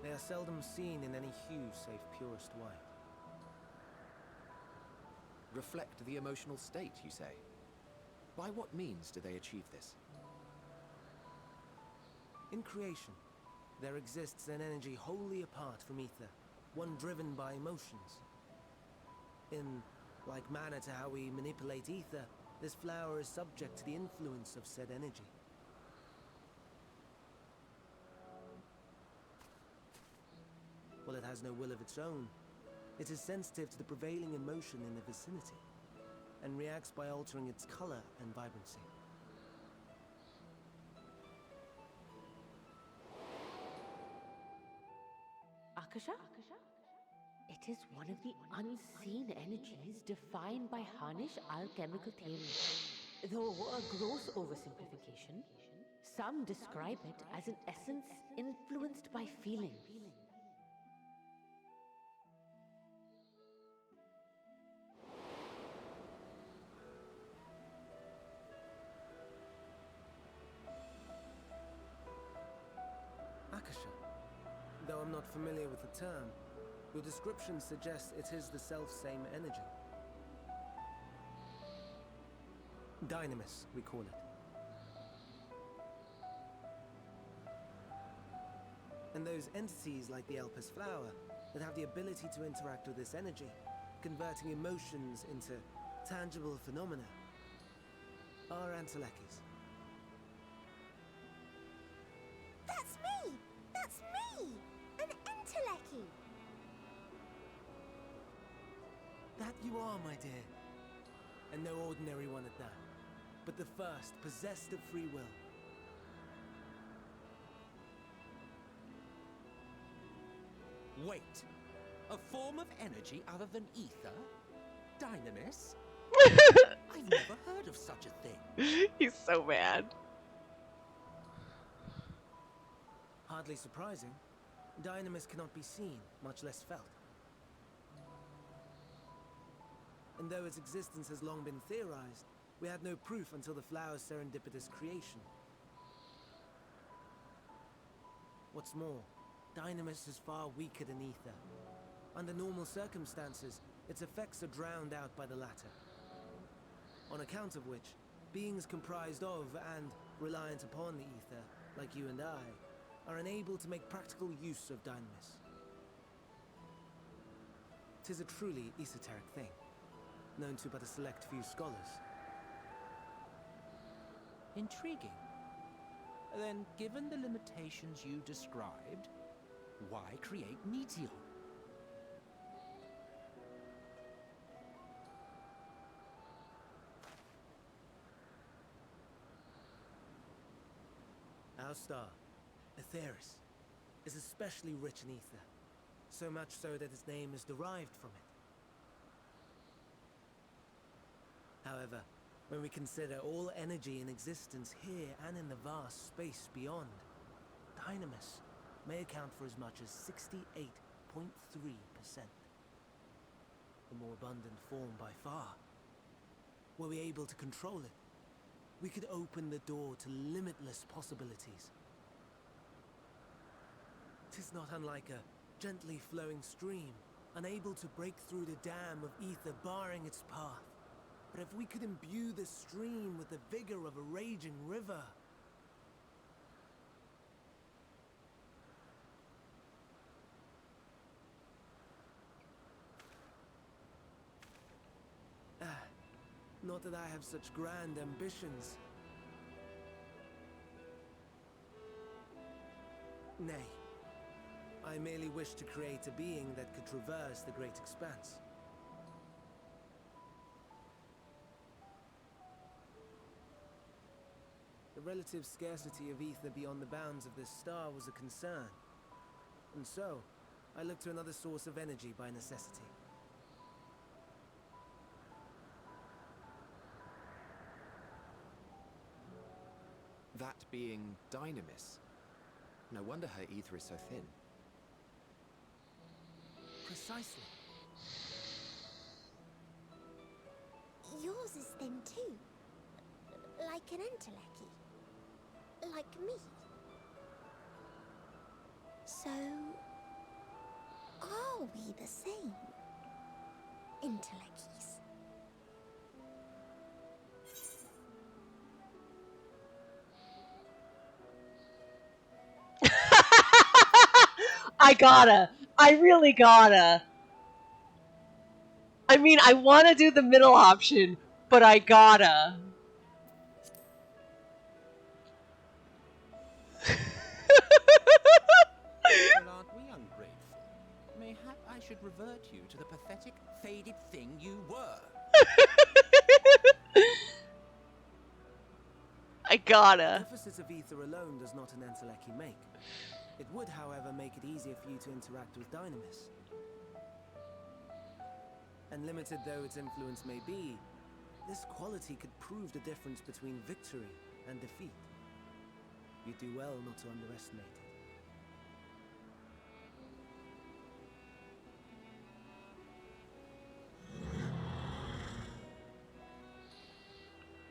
they are seldom seen in any hue save purest white. Reflect the emotional state, you say? By what means do they achieve this? In creation, there exists an energy wholly apart from ether, one driven by emotions. In like manner to how we manipulate ether, this flower is subject to the influence of said energy. While it has no will of its own, it is sensitive to the prevailing emotion in the vicinity, and reacts by altering its color and vibrancy. Akasha? It is one of the unseen energies defined by Harnish alchemical theory. Though a gross oversimplification, some describe it as an essence influenced by feeling. Akasha. Though I'm not familiar with the term, your description suggests it is the self-same energy. Dynamis, we call it. And those entities like the Elpis flower that have the ability to interact with this energy, converting emotions into tangible phenomena, are Entelekis. That's me! That's me! An Enteleki! That you are, my dear. And no ordinary one at that, but the first possessed of free will. Wait. A form of energy other than ether? Dynamis? I've never heard of such a thing. He's so mad. Hardly surprising. Dynamis cannot be seen, much less felt. And though its existence has long been theorized, we had no proof until the flower's serendipitous creation. What's more, Dynamis is far weaker than ether. Under normal circumstances, its effects are drowned out by the latter. On account of which, beings comprised of and reliant upon the ether, like you and I, are unable to make practical use of Dynamis. 'Tis a truly esoteric thing, known to but a select few scholars. Intriguing. Then, given the limitations you described, why create Meteor? Our star, Aetheris, is especially rich in ether, so much so that its name is derived from it. However, when we consider all energy in existence here and in the vast space beyond, Dynamis may account for as much as 68.3%. The more abundant form by far. Were we able to control it, we could open the door to limitless possibilities. Tis not unlike a gently flowing stream, unable to break through the dam of ether barring its path. But if we could imbue the stream with the vigor of a raging river... Not that I have such grand ambitions. Nay. I merely wish to create a being that could traverse the great expanse. The relative scarcity of ether beyond the bounds of this star was a concern. And so, I looked to another source of energy by necessity. That being Dynamis. No wonder her ether is so thin. Precisely. Yours is thin too. Like an entelechy. Like me. So... are we the same? Entelecchies. I really gotta. I mean, I want to do the middle option, but I gotta. Well, aren't we ungrateful? Mayhap I should revert you to the pathetic, faded thing you were. I gotta. Deficits of ether alone does not an entelechy make. It would, however, make it easier for you to interact with Dynamis. And limited though its influence may be, this quality could prove the difference between victory and defeat. You do well not to underestimate it.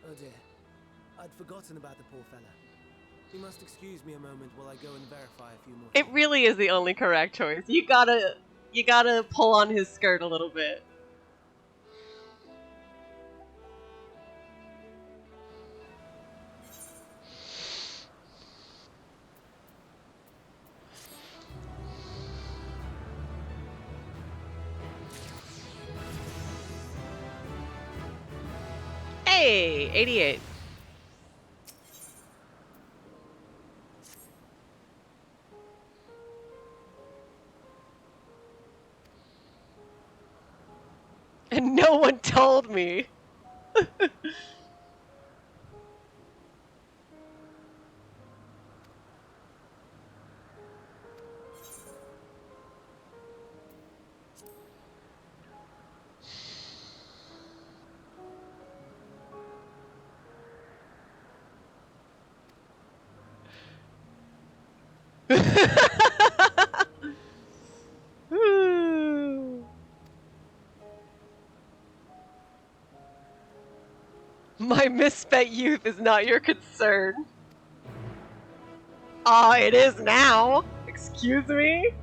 Oh dear. I'd forgotten about the poor fella. You must excuse me a moment while I go and verify a few more It things. really is the only correct choice. You gotta pull on his skirt a little bit. Hey, 88. And no one told me. My misspent youth is not your concern. Ah, it is now. Excuse me?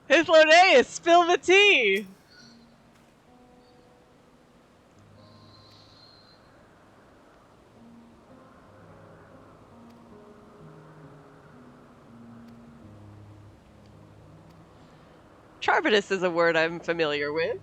Hythlodeus, spill the tea! Charvidus is a word I'm familiar with.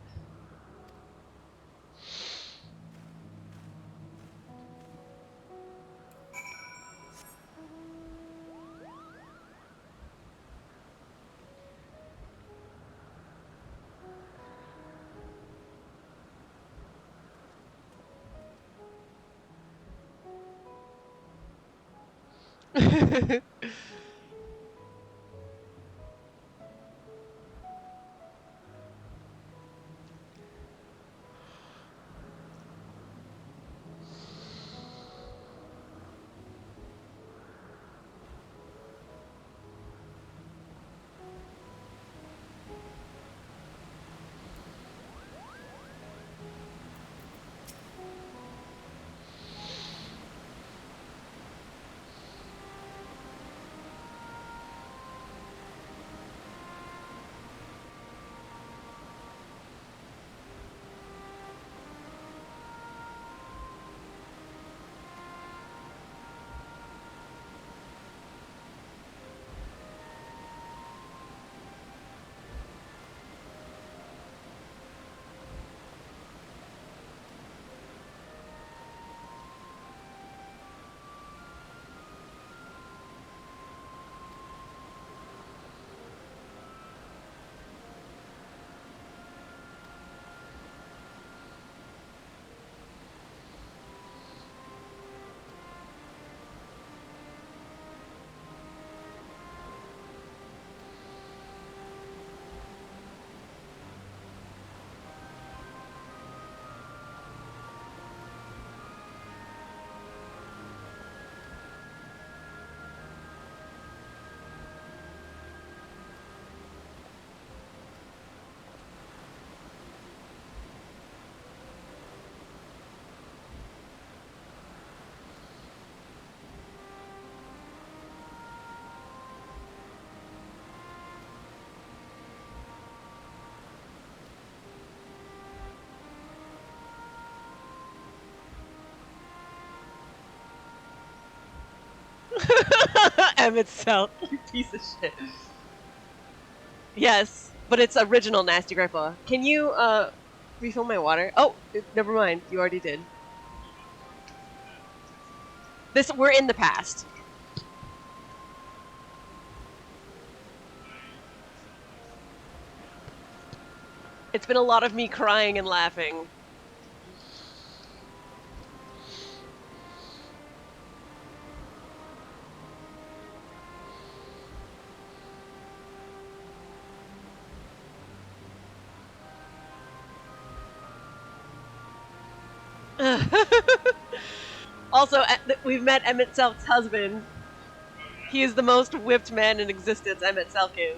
Emmett Self, you piece of shit. Yes, but it's original Nasty Grandpa. Can you refill my water? Oh, never mind. You already did. We're in the past. It's been a lot of me crying and laughing. Also, we've met Emmett Selk's husband. He is the most whipped man in existence, Emmett Selk is.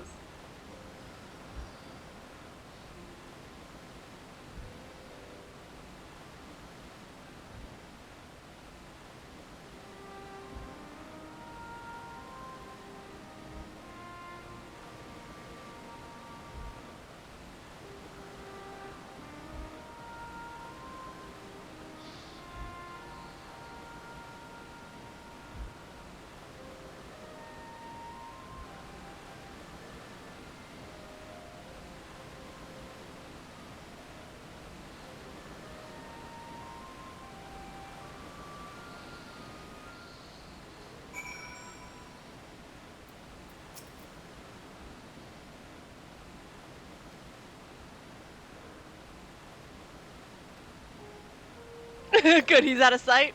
Good, he's out of sight.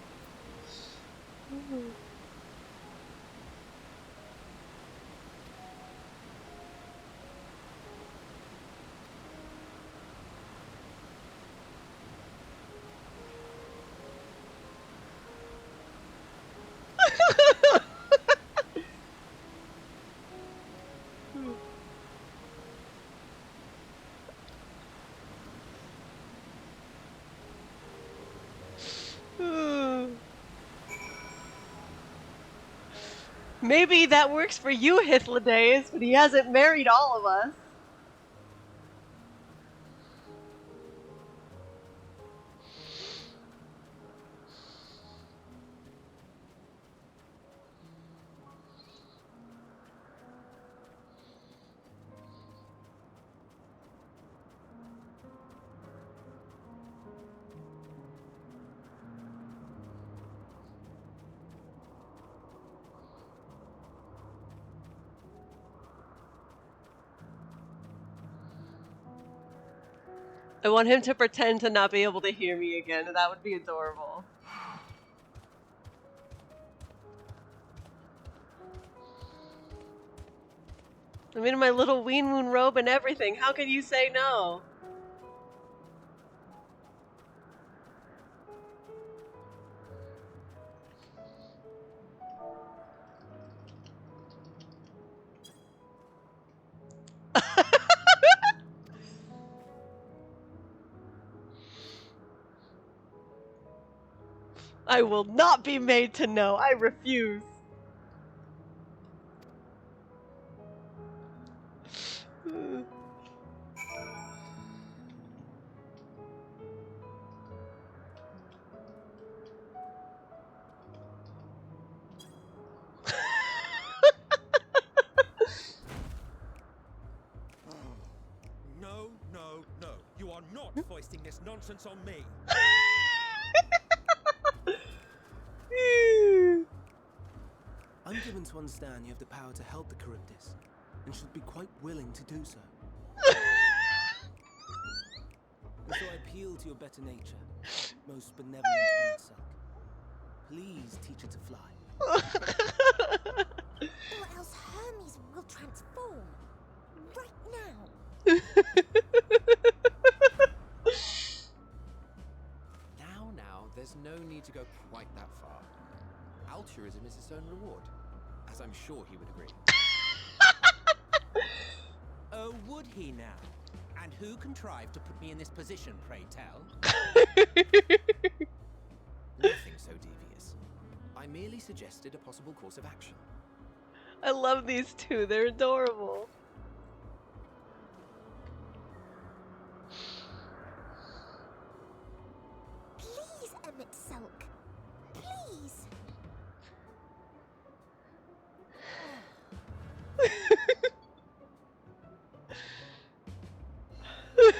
Maybe that works for you, Hythlodays, but he hasn't married all of us. I want him to pretend to not be able to hear me again. That would be adorable. I'm in my little ween woon robe and everything. How can you say no? I will not be made to know. I refuse. No, no, no. You are not foisting this nonsense on me. I'm given to understand you have the power to help the Charybdis, and should be quite willing to do so. And so I appeal to your better nature, most benevolent Emmett Selk. Please teach her to fly. Or else Hermes will transform. Right now. Now, there's no need to go quite that far. Altruism is its own reward, as I'm sure he would agree. Oh, would he now? And who contrived to put me in this position, pray tell? Nothing so devious. I merely suggested a possible course of action. I love these two. They're adorable. Please, Emmett Selk. Please.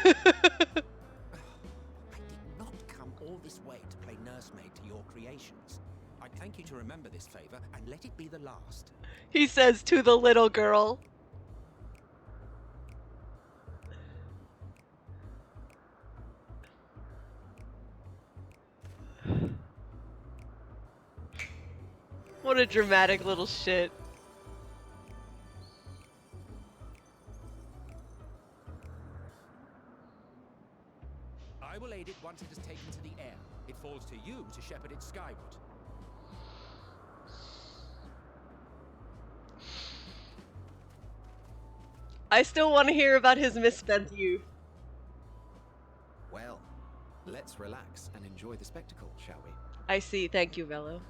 did not come all this way to play nursemaid to your creations. I thank you to remember this favor and let it be the last. He says to the little girl. What a dramatic little shit. I will aid it once it is taken to the air. It falls to you to shepherd it skyward. I still want to hear about his misspent youth. Well, let's relax and enjoy the spectacle, shall we? I see. Thank you, Velo.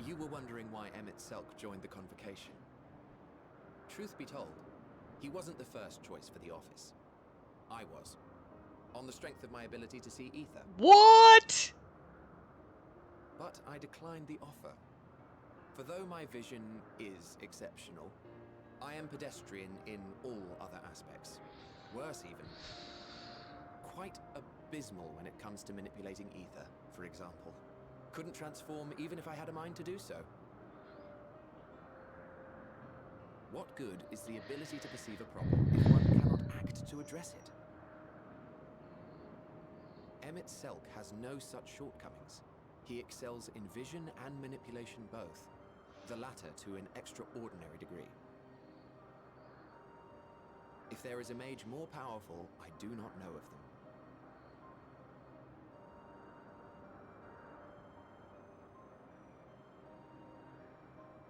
You were wondering why Emmett Selk joined the convocation. Truth be told, he wasn't the first choice for the office. I was. On the strength of my ability to see ether. What? But I declined the offer. For though my vision is exceptional, I am pedestrian in all other aspects. Worse even. Quite abysmal when it comes to manipulating ether, for example. Couldn't transform even if I had a mind to do so. What good is the ability to perceive a problem if one cannot act to address it? Emmett Selk has no such shortcomings. He excels in vision and manipulation both, the latter to an extraordinary degree. If there is a mage more powerful, I do not know of them.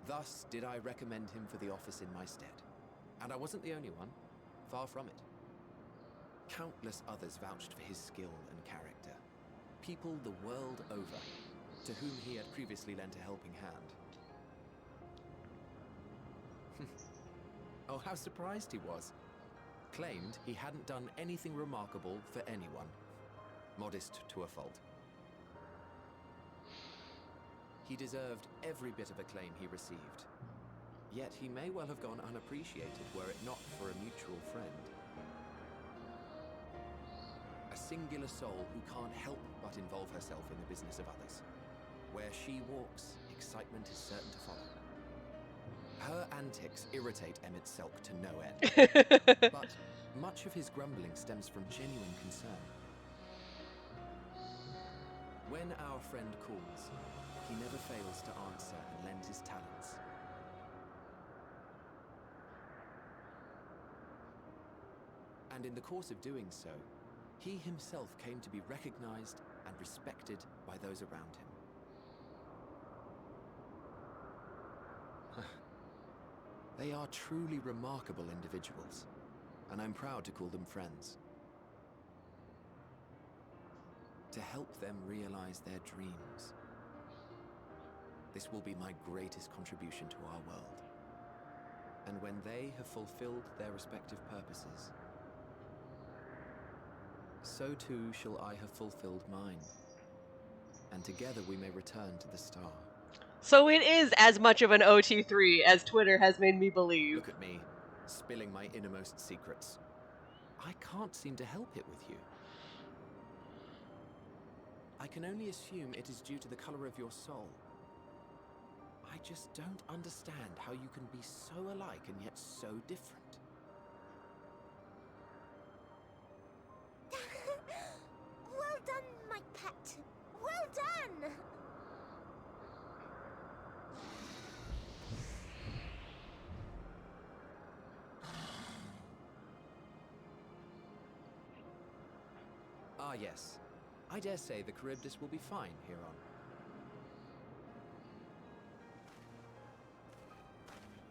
Thus did I recommend him for the office in my stead. And I wasn't the only one. Far from it. Countless others vouched for his skill and character. People the world over, to whom he had previously lent a helping hand. Oh, how surprised he was. Claimed he hadn't done anything remarkable for anyone. Modest to a fault. He deserved every bit of acclaim he received. Yet he may well have gone unappreciated were it not for a mutual friend. A singular soul who can't help but involve herself in the business of others. Where she walks, excitement is certain to follow. Her antics irritate Emmett Selk to no end. But much of his grumbling stems from genuine concern. When our friend calls, he never fails to answer and lend his talents. And in the course of doing so, he himself came to be recognized and respected by those around him. They are truly remarkable individuals, and I'm proud to call them friends. To help them realize their dreams. This will be my greatest contribution to our world. And when they have fulfilled their respective purposes, so too shall I have fulfilled mine. And together we may return to the star. So it is as much of an OT3 as Twitter has made me believe. Look at me, spilling my innermost secrets. I can't seem to help it with you. I can only assume it is due to the color of your soul. I just don't understand how you can be so alike and yet so different. Well done, my pet. Well done! Ah yes, I dare say the Charybdis will be fine here on.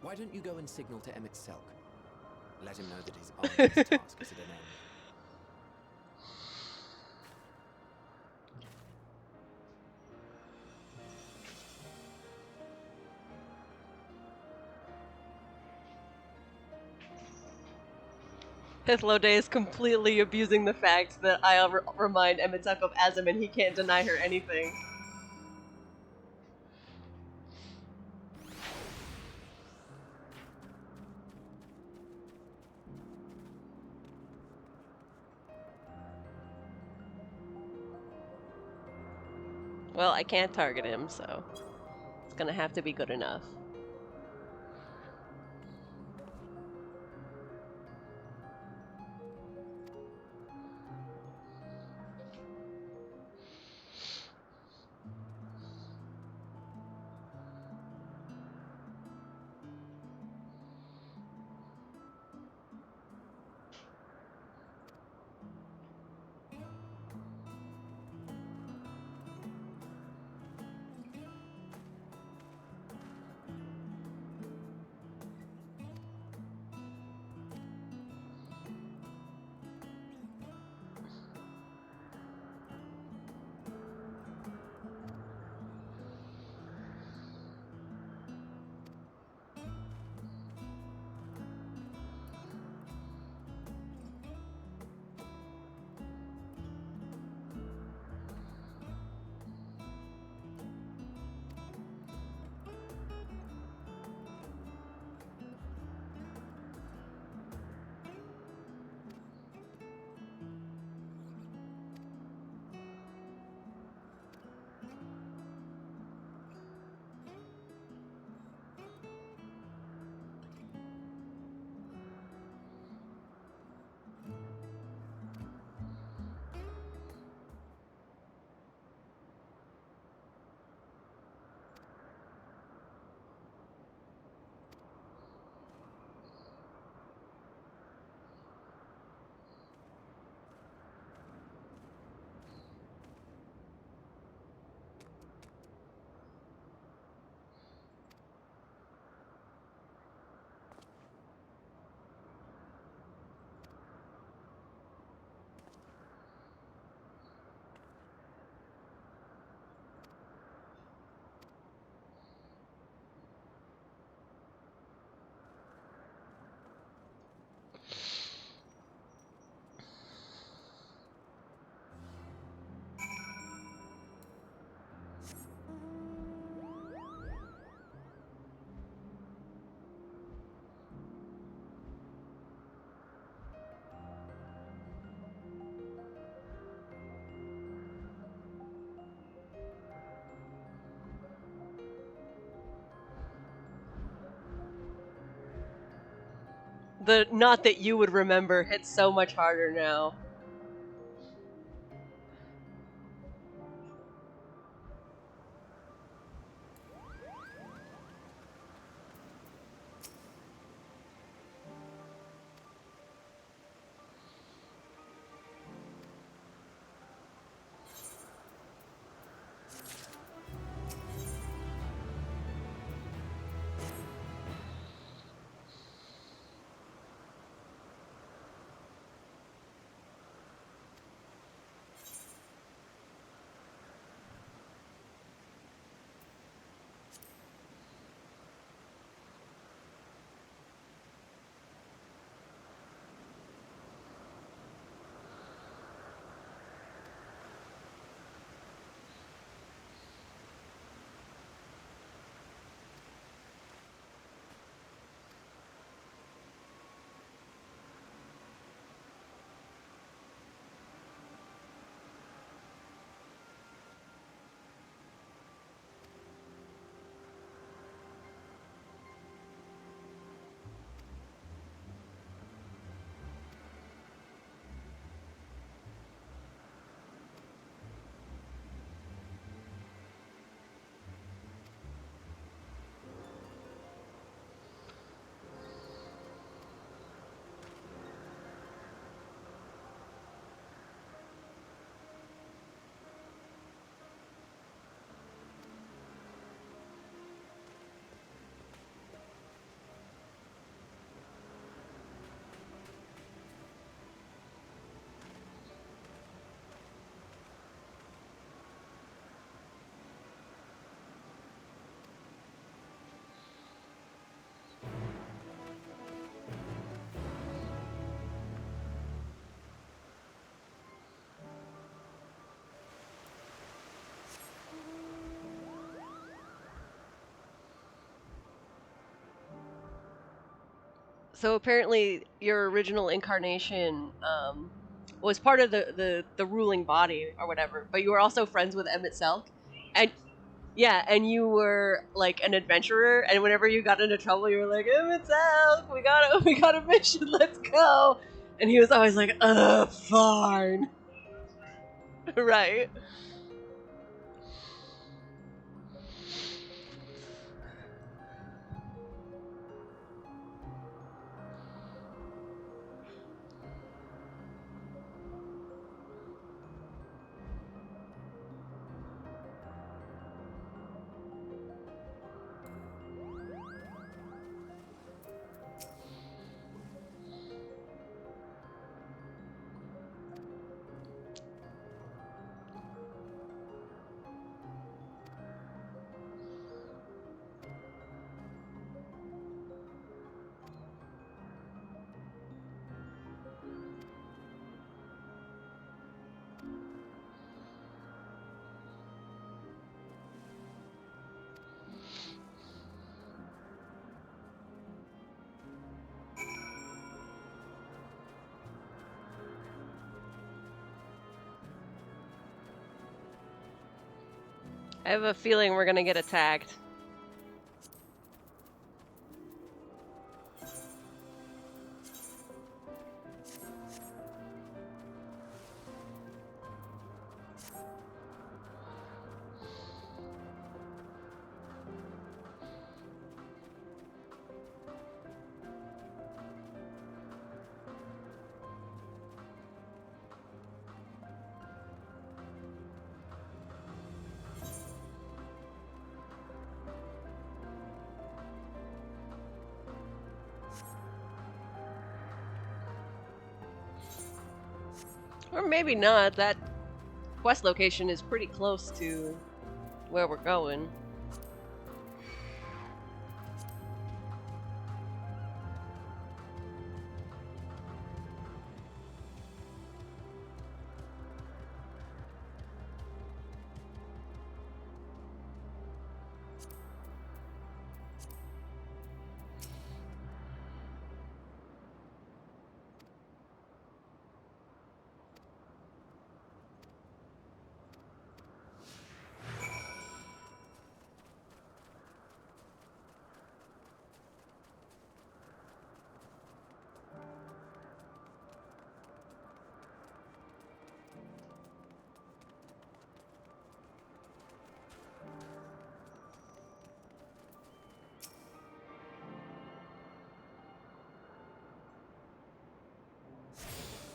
Why don't you go and signal to Emmett Selk? Let him know that his arduous task is at an end. Hithlode is completely abusing the fact that I'll remind Emitek of Azim and he can't deny her anything. Well, I can't target him, so it's gonna have to be good enough. The not that you would remember hits so much harder now. So apparently, your original incarnation was part of the ruling body or whatever, but you were also friends with Emmett Selk, and yeah, and you were like an adventurer, and whenever you got into trouble, you were like, Emmett Selk, we got a mission, let's go, and he was always like, fine, right? I have a feeling we're gonna get attacked. Or maybe not. That quest location is pretty close to where we're going.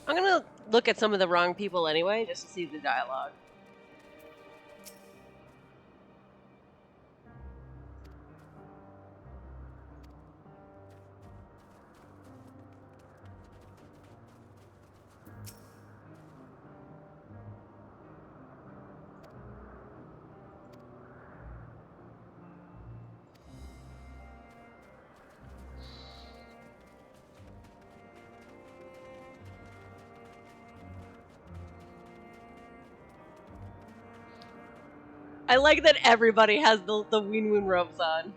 I'm gonna look at some of the wrong people anyway, just to see the dialogue. I like that everybody has the ween woon robes on.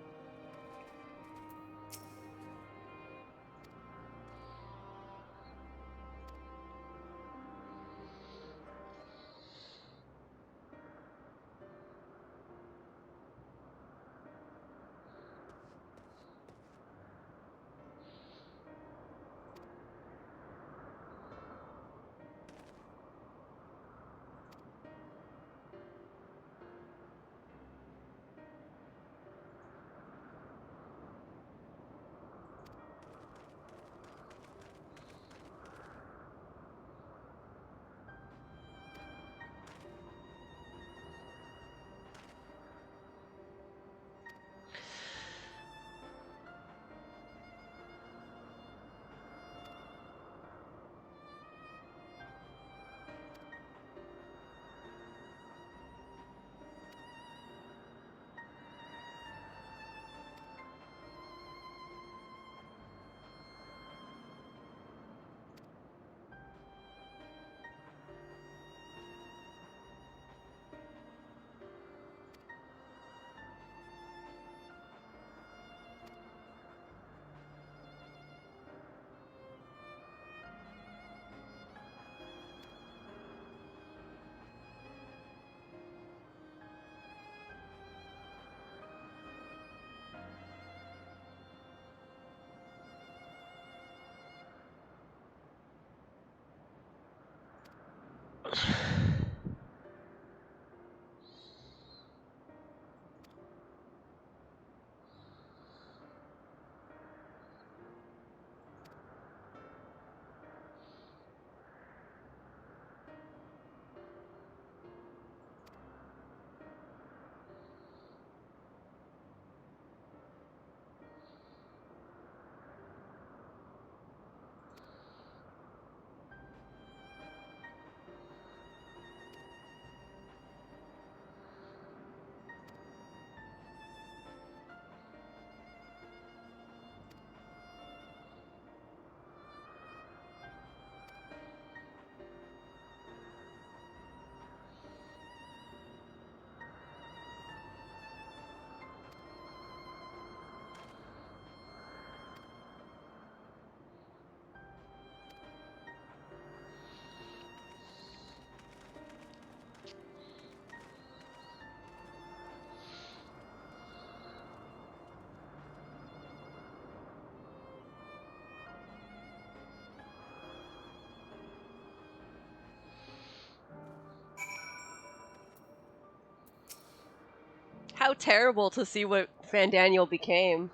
How terrible to see what Fandaniel became.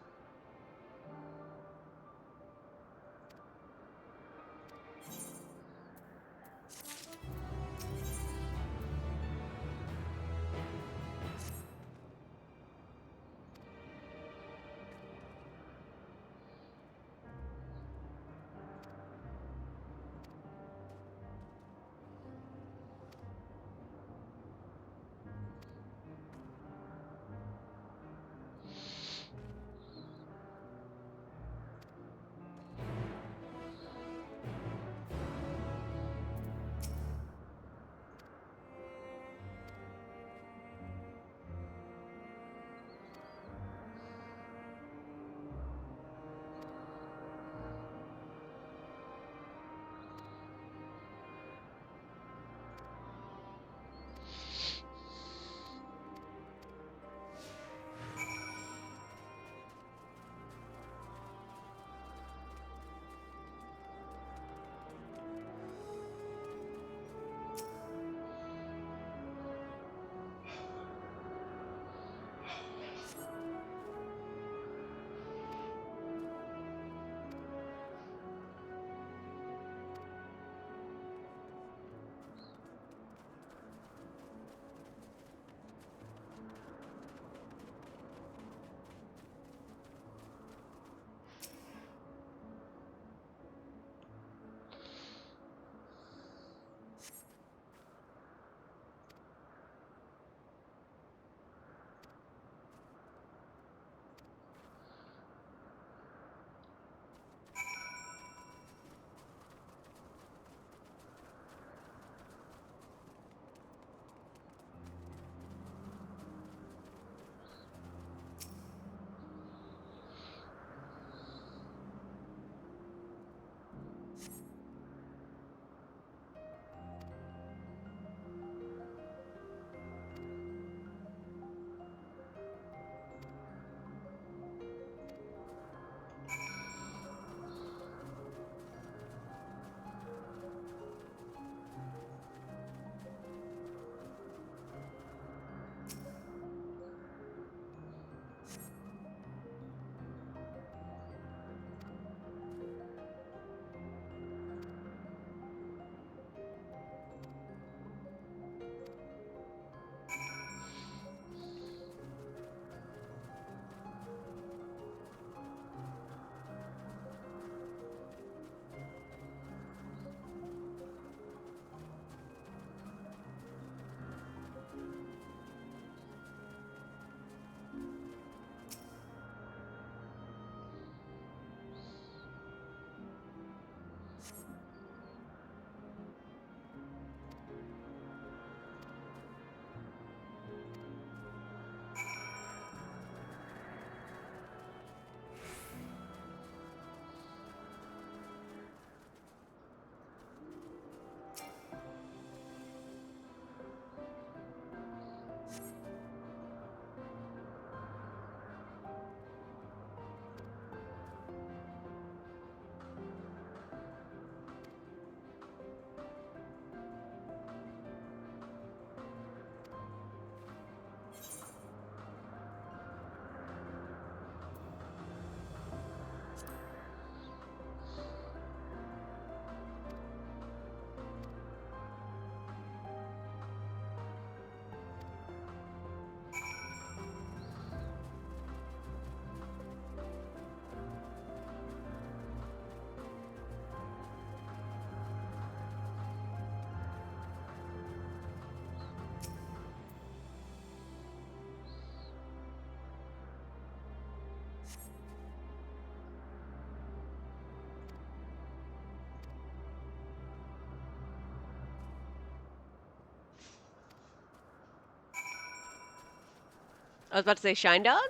I was about to say Shine Dog?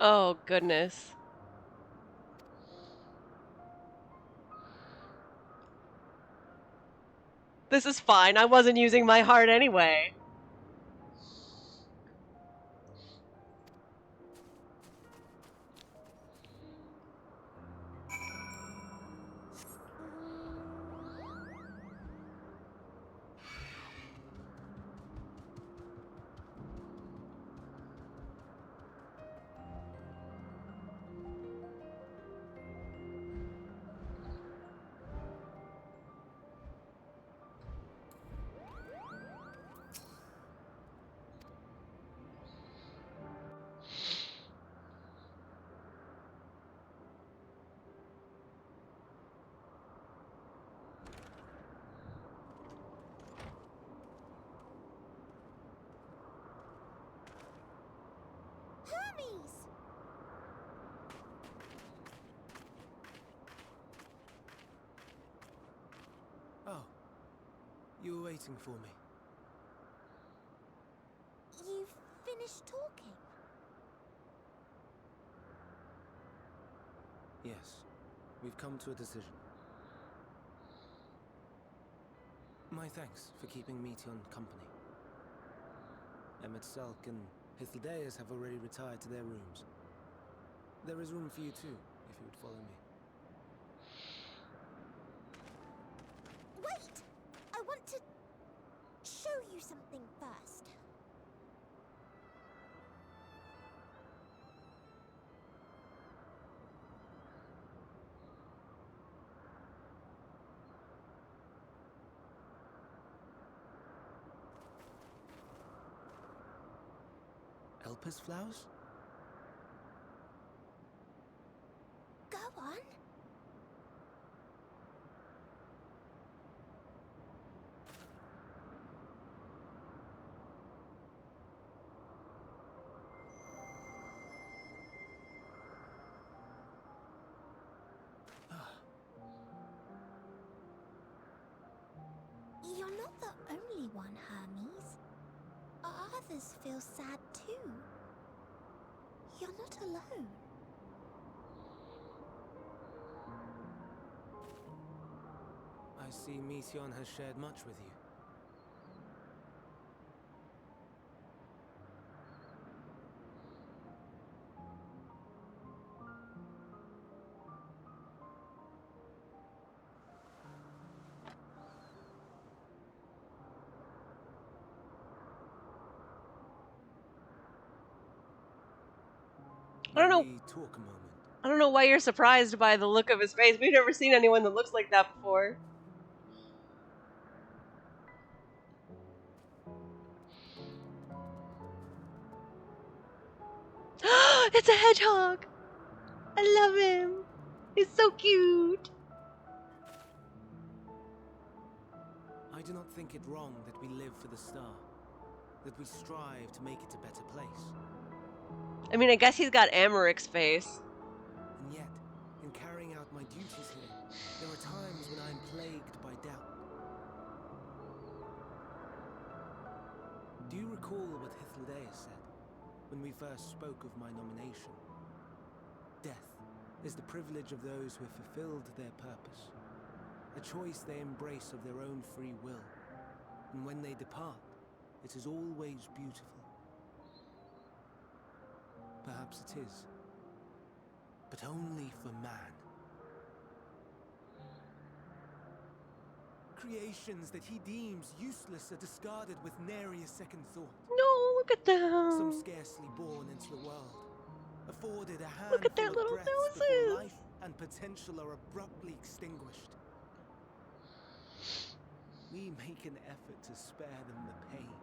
Oh, goodness. This is fine. I wasn't using my heart anyway. Hermes! Oh, you were waiting for me. You've finished talking? Yes, we've come to a decision. My thanks for keeping Meteon company. Emmet Selk and Hythlodaeus have already retired to their rooms. There is room for you too, if you would follow me. Wait! I want to show you something first. Elpis flowers? Go on. You're not the only one, Hermes. Others feel sad too. You're not alone. I see Meteon has shared much with you. I don't know. May we talk a moment? I don't know why you're surprised by the look of his face. We've never seen anyone that looks like that before. It's a hedgehog! I love him! He's so cute! I do not think it wrong that we live for the star, that we strive to make it a better place. I mean, I guess he's got Amaryk's face. And yet, in carrying out my duties here, there are times when I am plagued by doubt. Do you recall what Hythlodaeus said when we first spoke of my nomination? Death is the privilege of those who have fulfilled their purpose, a choice they embrace of their own free will, and when they depart, it is always beautiful. Perhaps it is, but only for man. Creations that he deems useless are discarded with nary a second thought. No, look at Some them. scarcely born into the world, afforded a Look at their handful of little breaths before life noses. and potential are abruptly extinguished. We make an effort to spare them the pain,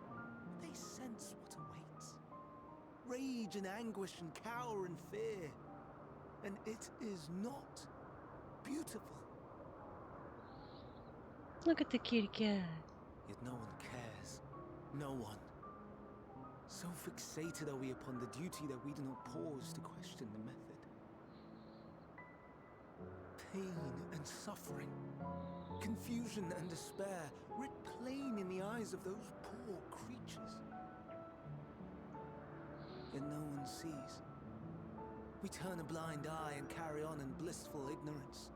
but they sense what awaits. Rage and anguish and cower and fear, and it is not beautiful. Look at the kitty cat. Yet no one cares. No one. So fixated are we upon the duty that we do not pause to question the method. Pain and suffering, confusion and despair, writ plain in the eyes of those poor creatures. Yet no one sees. We turn a blind eye and carry on in blissful ignorance.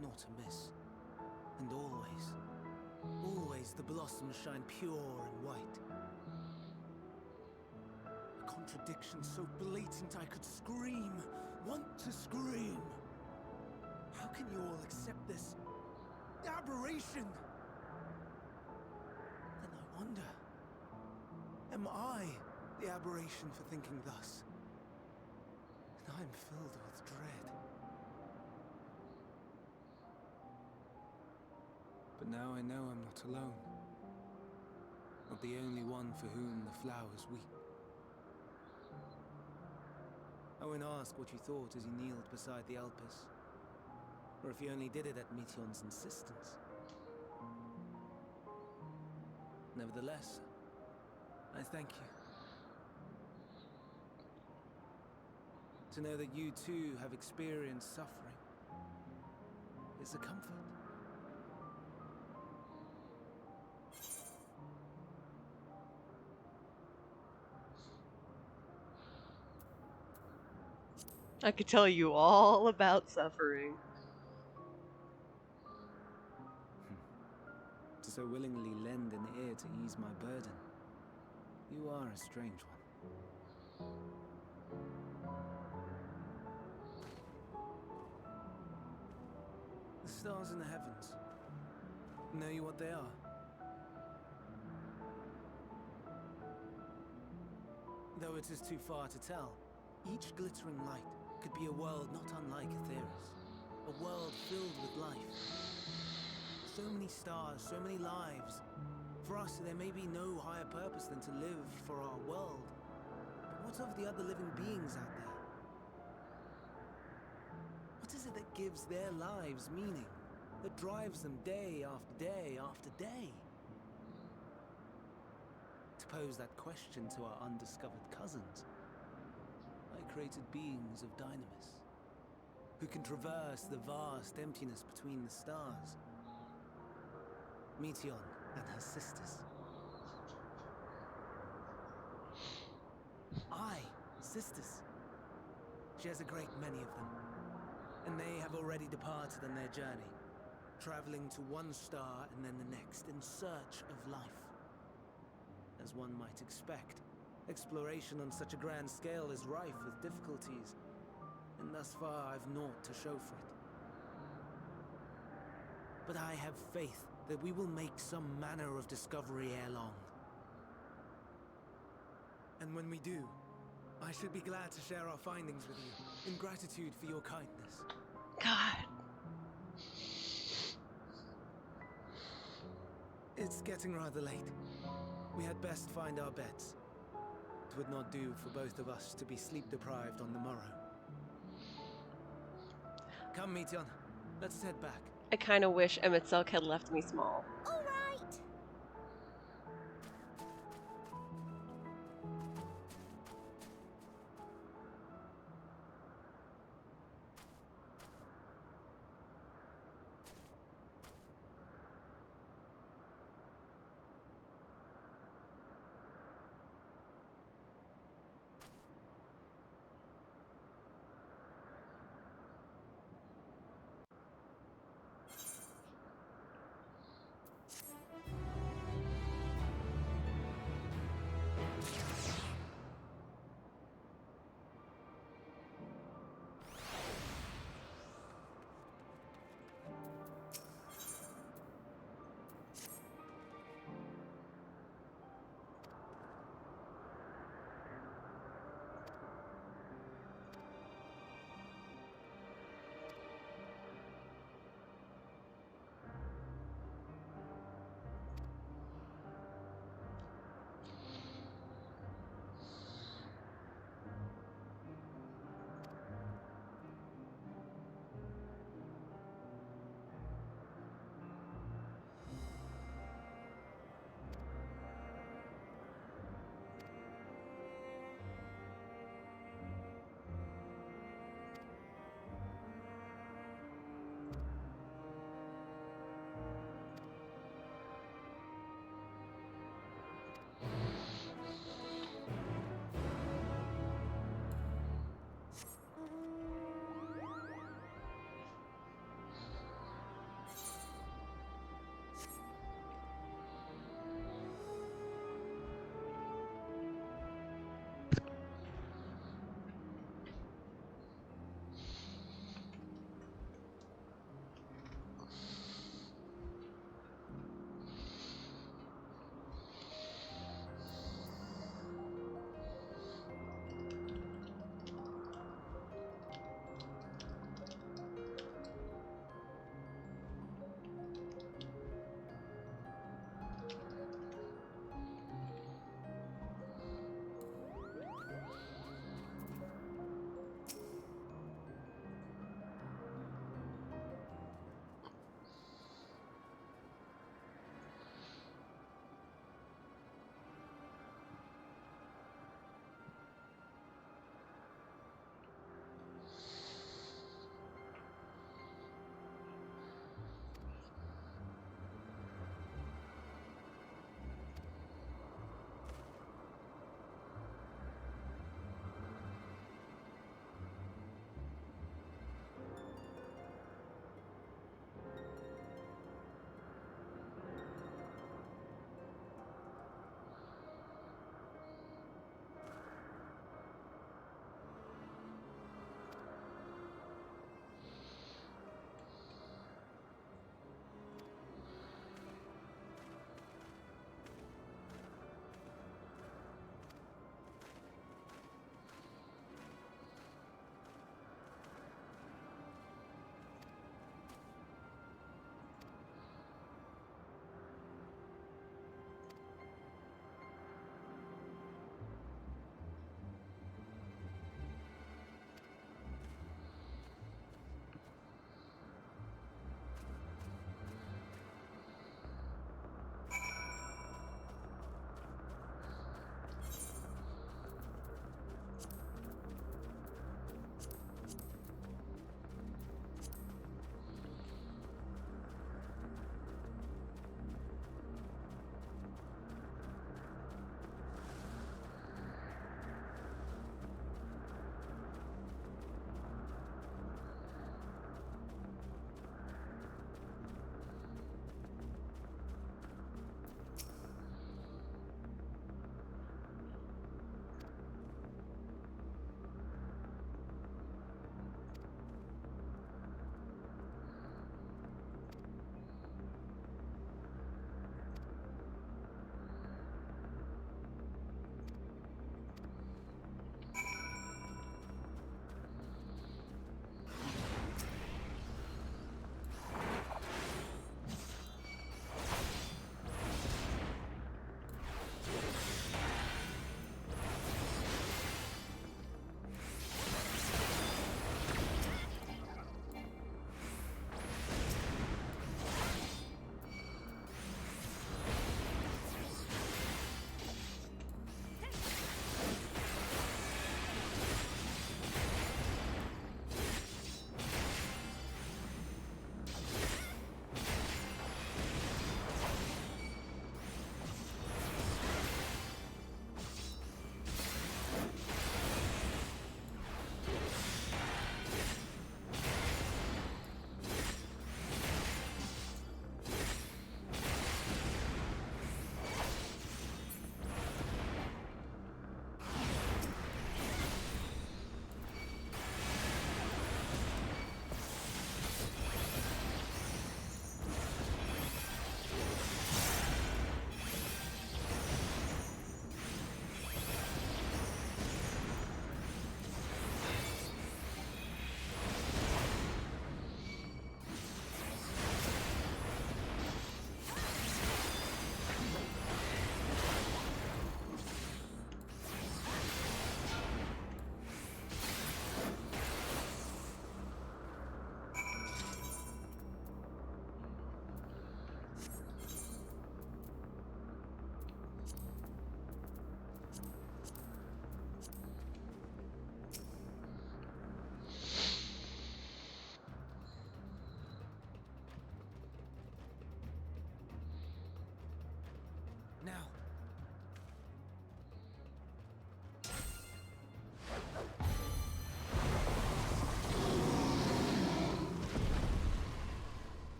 Not amiss. And always the blossoms shine pure and white. A contradiction so blatant I could scream, want to scream. How can you all accept this aberration? Then I wonder, am I the aberration for thinking thus? And I'm filled with dread. But now I know I'm not alone. Not the only one for whom the flowers weep. I won't ask what you thought as you kneeled beside the Alpes, or if you only did it at Meteon's insistence. Nevertheless, I thank you. To know that you too have experienced suffering is a comfort. I could tell you all about suffering. To so willingly lend an ear to ease my burden, you are a strange one. The stars in the heavens, know you what they are? Though it is too far to tell, each glittering light could be a world not unlike Aetheris. A world filled with life. So many stars, so many lives. For us, there may be no higher purpose than to live for our world. But what of the other living beings out there? What is it that gives their lives meaning? That drives them day after day after day? To pose that question to our undiscovered cousins, I created beings of dynamis, who can traverse the vast emptiness between the stars. Meteon and her sisters. Aye, sisters. She has a great many of them, and they have already departed on their journey, traveling to one star and then the next in search of life. As one might expect, exploration on such a grand scale is rife with difficulties, and thus far I've naught to show for it. But I have faith that we will make some manner of discovery ere long. And when we do, I should be glad to share our findings with you, in gratitude for your kindness. God. It's getting rather late. We had best find our beds. It would not do for both of us to be sleep-deprived on the morrow. Come, Meteon. Let's head back. I kind of wish Emet-Selch had left me small. All right.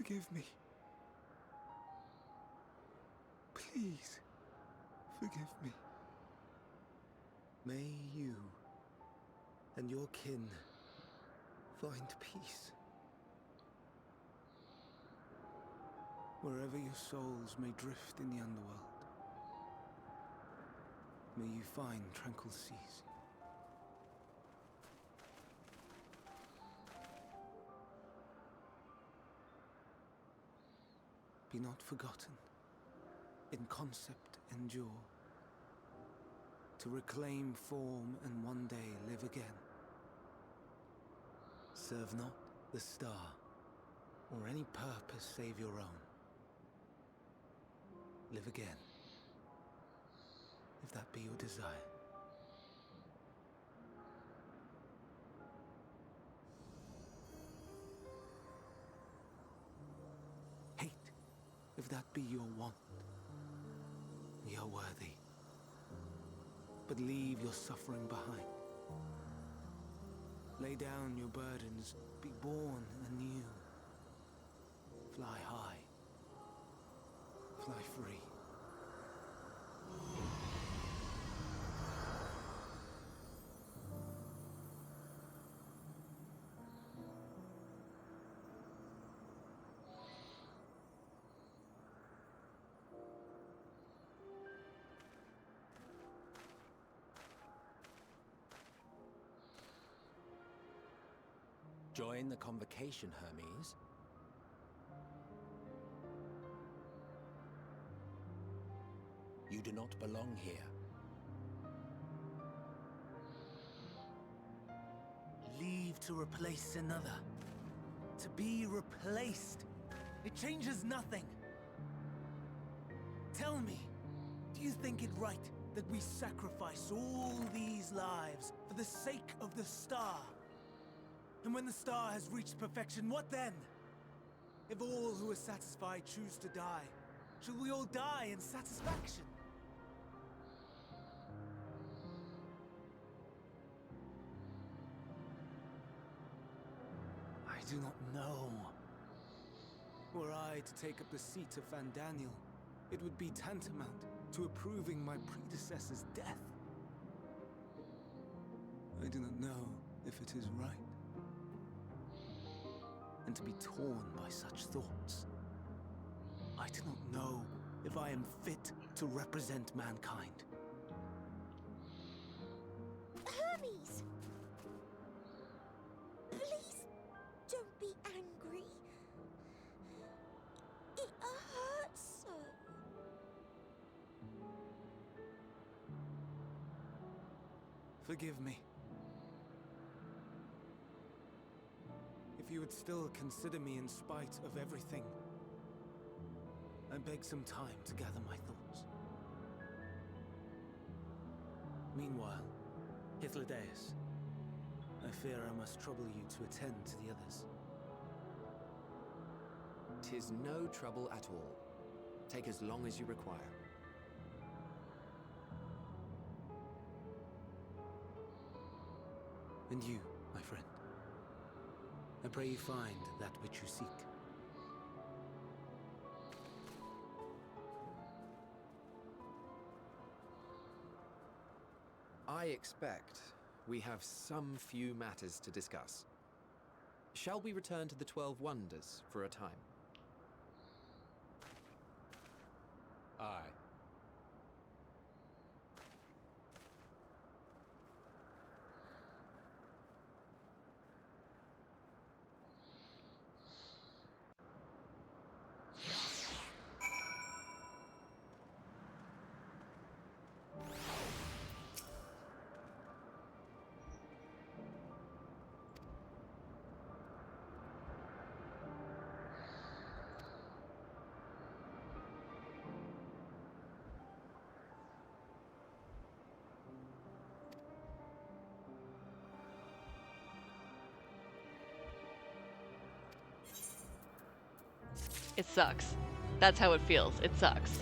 Forgive me. Please, forgive me. May you and your kin find peace. Wherever your souls may drift in the underworld, may you find tranquil seas. Be not forgotten, in concept endure, to reclaim form and one day live again. Serve not the star, or any purpose save your own. Live again, if that be your desire. Hate, if that be your want. We are worthy, but leave your suffering behind. Lay down your burdens, be born anew. Fly high, fly free. Join the convocation, Hermes. You do not belong here. Leave to replace another. To be replaced. It changes nothing. Tell me, do you think it right that we sacrifice all these lives for the sake of the star? And when the star has reached perfection, what then? If all who are satisfied choose to die, shall we all die in satisfaction? I do not know. Were I to take up the seat of Fandaniel, it would be tantamount to approving my predecessor's death. I do not know if it is right. And to be torn by such thoughts, I do not know if I am fit to represent mankind. Hermes! Please don't be angry. It hurts so. Forgive me. If you would still consider me in spite of everything, I beg some time to gather my thoughts. Meanwhile, Hythlodaeus, I fear I must trouble you to attend to the others. 'Tis no trouble at all. Take as long as you require. And you, my friend, I pray you find that which you seek. I expect we have some few matters to discuss. Shall we return to the 12 Wonders for a time? Aye. It sucks. That's how it feels. It sucks.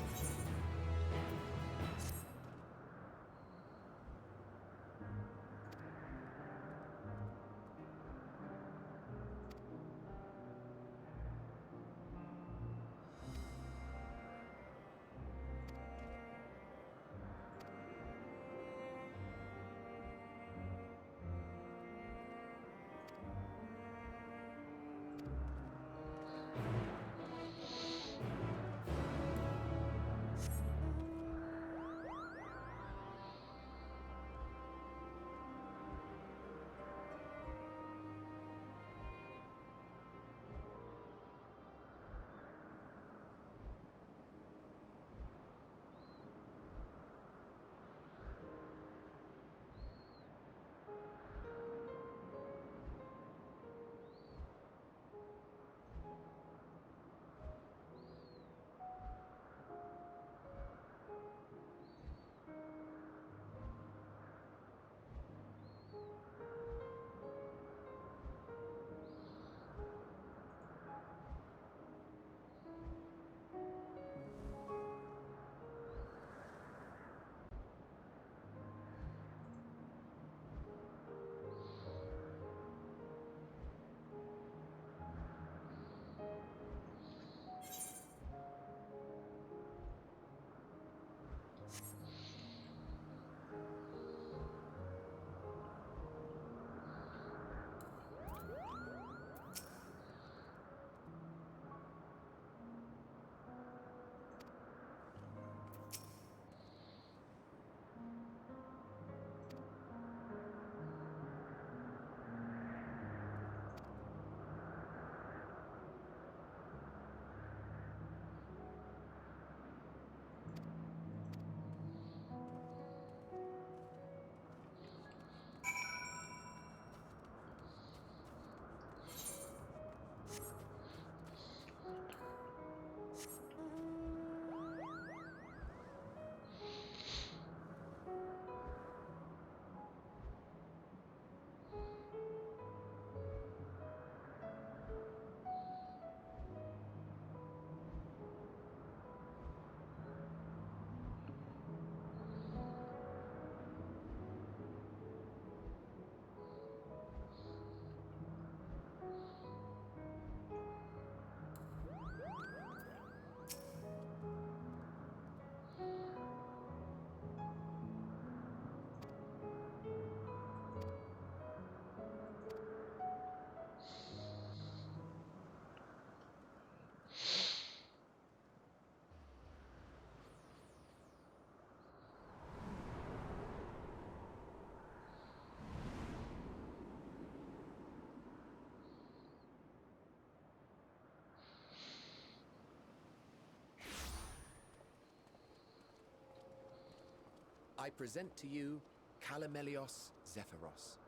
I present to you Calamelios Zephyros.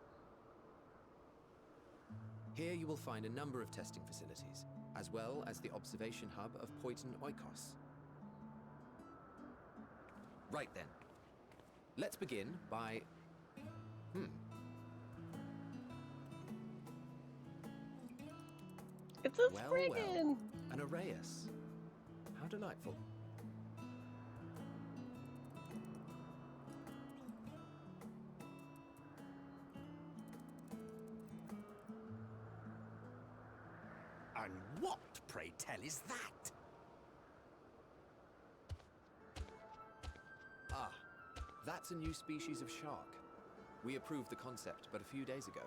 Here you will find a number of testing facilities, as well as the observation hub of Poiton Oikos. Right then. Let's begin by... It's a Well, Spriggan! an Arrayus. How delightful. And what, pray tell, is that? Ah, that's a new species of shark. We approved the concept but a few days ago.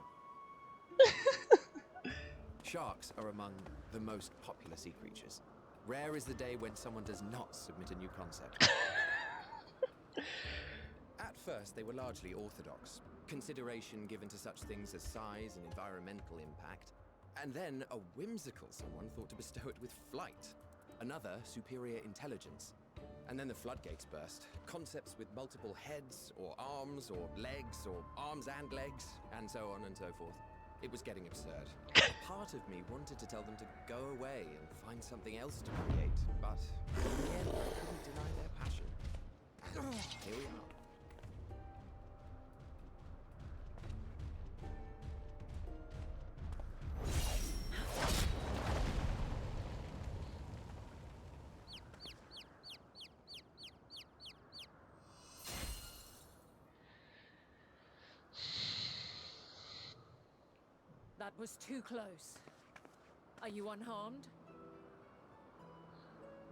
Sharks are among the most popular sea creatures. Rare is the day when someone does not submit a new concept. At first, they were largely orthodox, consideration given to such things as size and environmental impact, and then a whimsical someone thought to bestow it with flight, another superior intelligence. And then the floodgates burst. Concepts with multiple heads, or arms and legs, and so on and so forth. It was getting absurd. A part of me wanted to tell them to go away and find something else to create, but in the end, I couldn't deny their passion. And here we are. That was too close. Are you unharmed?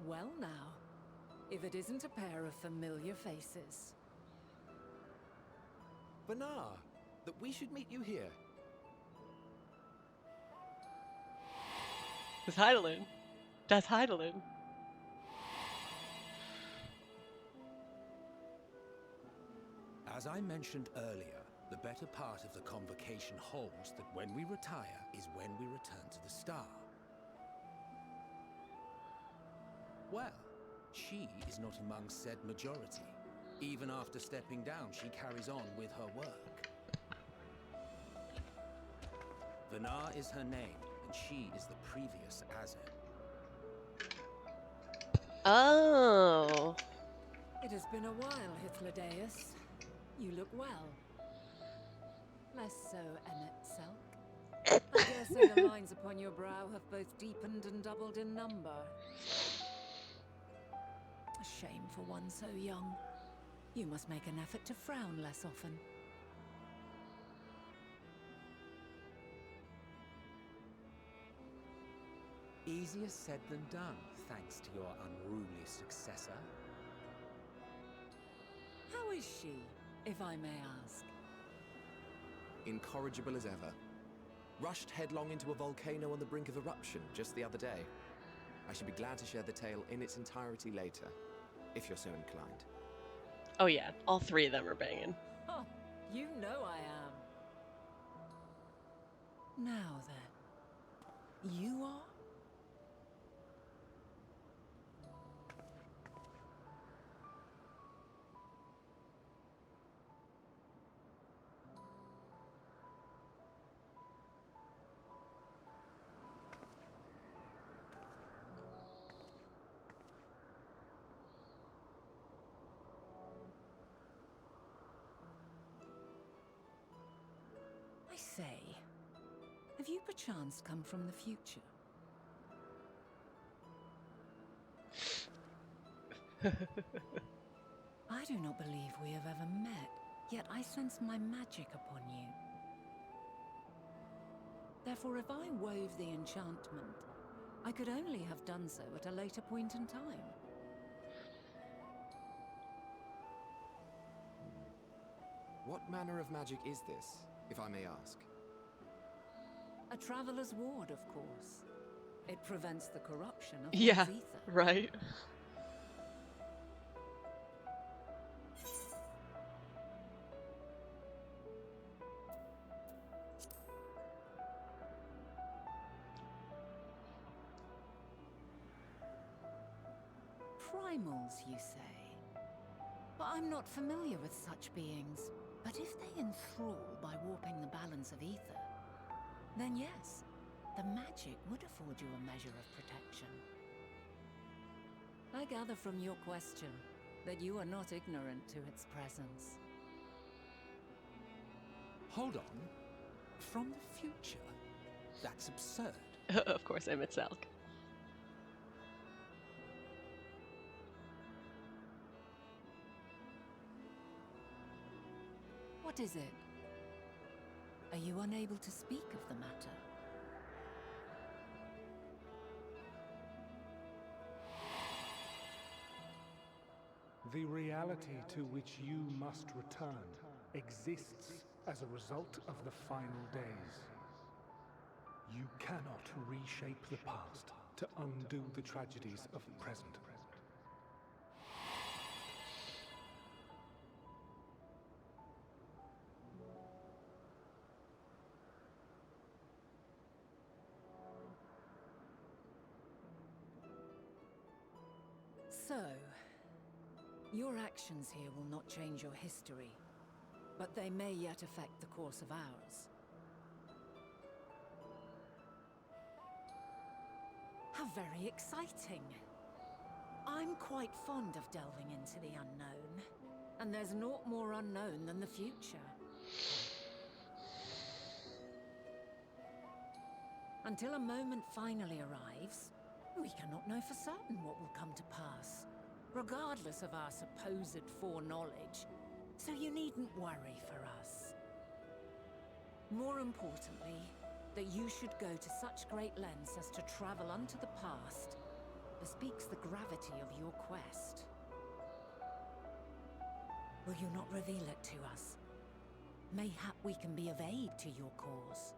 Well now, if it isn't a pair of familiar faces. Banar, that we should meet you here. It's Heidelin. That's Heidelin. As I mentioned earlier, the better part of the convocation holds that when we retire is when we return to the star. Well, she is not among said majority. Even after stepping down, she carries on with her work. Vanar is her name, and she is the previous Azen. Oh. It has been a while, Hythlodaeus. You look well. Less so, Emmet Selk. I dare say the lines upon your brow have both deepened and doubled in number. A shame for one so young. You must make an effort to frown less often. Easier said than done, thanks to your unruly successor. How is she, if I may ask? Incorrigible as ever. Rushed headlong into a volcano on the brink of eruption just the other day. I should be glad to share the tale in its entirety later, if you're so inclined. Oh yeah, all three of them are banging. Oh, you know I am. Now then, you are? I say, have you perchance come from the future? I do not believe we have ever met, yet I sense my magic upon you. Therefore, if I wove the enchantment, I could only have done so at a later point in time. What manner of magic is this, if I may ask? A traveler's ward, of course. It prevents the corruption of Yeah, one's ether. right. Primals, you say? But I'm not familiar with such beings. But if they enthrall by warping the balance of ether, then yes, the magic would afford you a measure of protection. I gather from your question that you are not ignorant to its presence. Hold on. From the future? That's absurd. Of course, Emmett Selk. What is it? Are you unable to speak of the matter? The reality to which you must return exists as a result of the final days. You cannot reshape the past to undo the tragedies of the present. So, your actions here will not change your history, but they may yet affect the course of ours. How very exciting! I'm quite fond of delving into the unknown, and there's naught more unknown than the future. Until a moment finally arrives, we cannot know for certain what will come to pass, regardless of our supposed foreknowledge, so you needn't worry for us. More importantly, that you should go to such great lengths as to travel unto the past bespeaks the gravity of your quest. Will you not reveal it to us? Mayhap we can be of aid to your cause.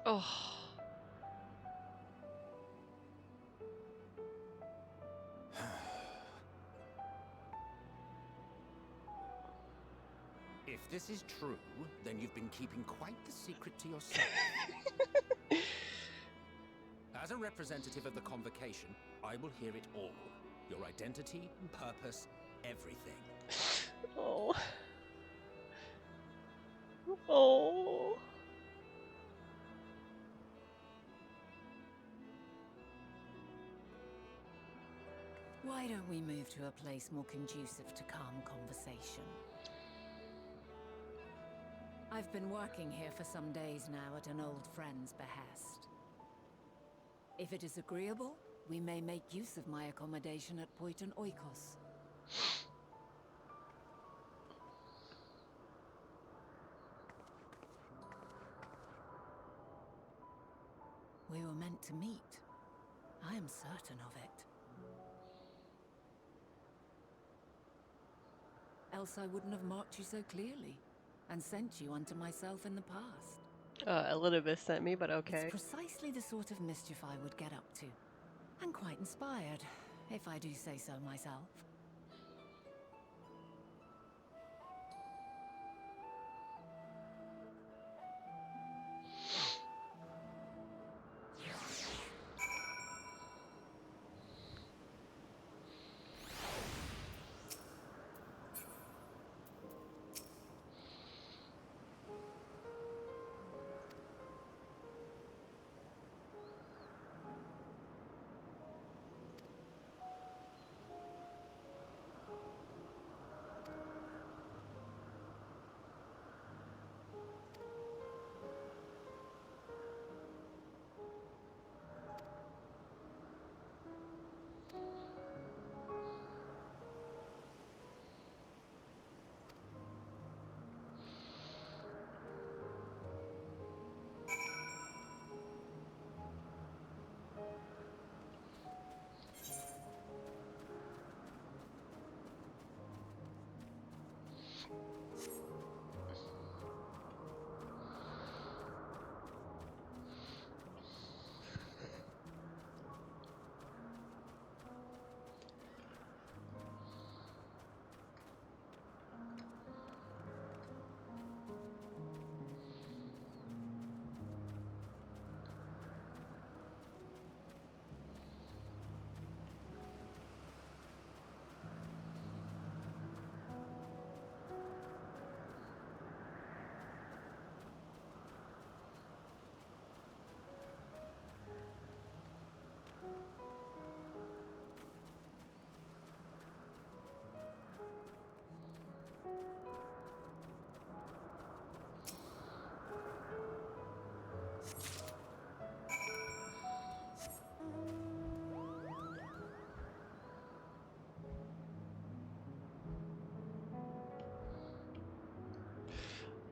Oh. If this is true, then you've been keeping quite the secret to yourself. As a representative of the Convocation, I will hear it all. Your identity, purpose, everything. Oh. Oh. Why don't we move to a place more conducive to calm conversation? I've been working here for some days now at an old friend's behest. If it is agreeable, we may make use of my accommodation at Poiton Oikos. We were meant to meet. I am certain of it. Else I wouldn't have marked you so clearly, and sent you unto myself in the past. Elizabeth sent me, but okay. It's precisely the sort of mischief I would get up to. And quite inspired, if I do say so myself.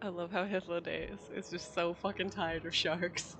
I love how Hythlodaeus is just so fucking tired of sharks.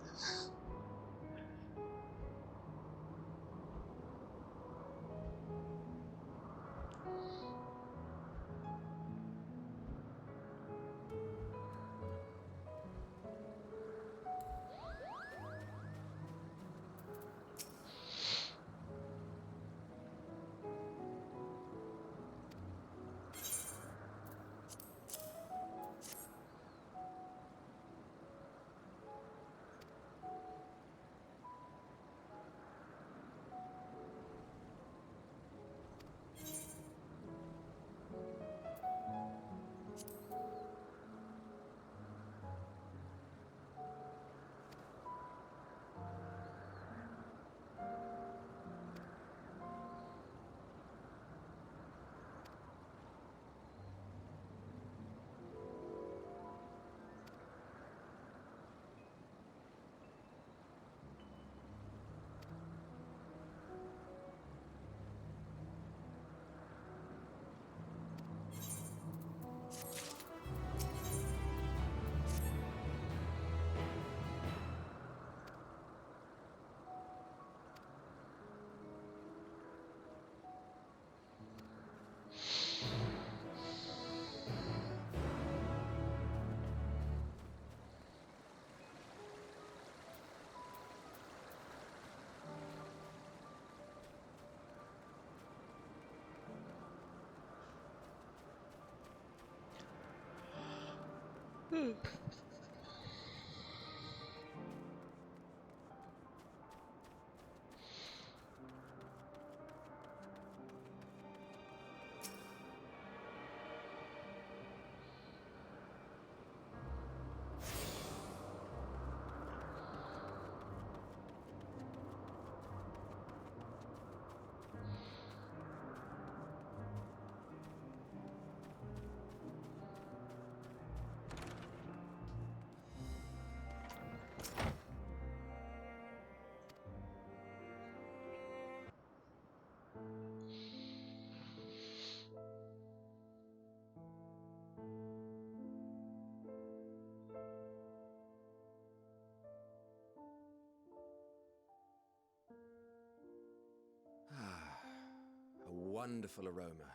A wonderful aroma.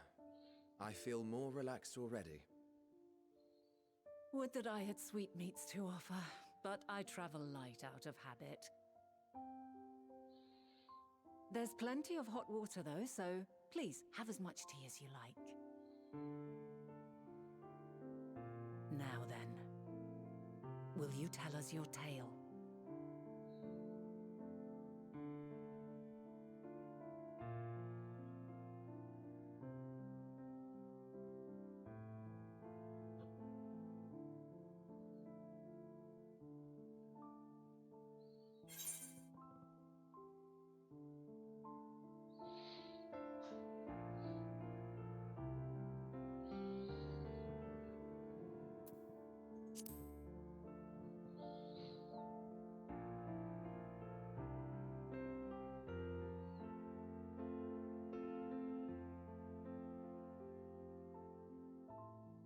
I feel more relaxed already. Would that I had sweetmeats to offer, but I travel light out of habit. There's plenty of hot water though, so please have as much tea as you like. Now then, will you tell us your tale?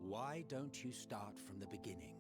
Why don't you start from the beginning?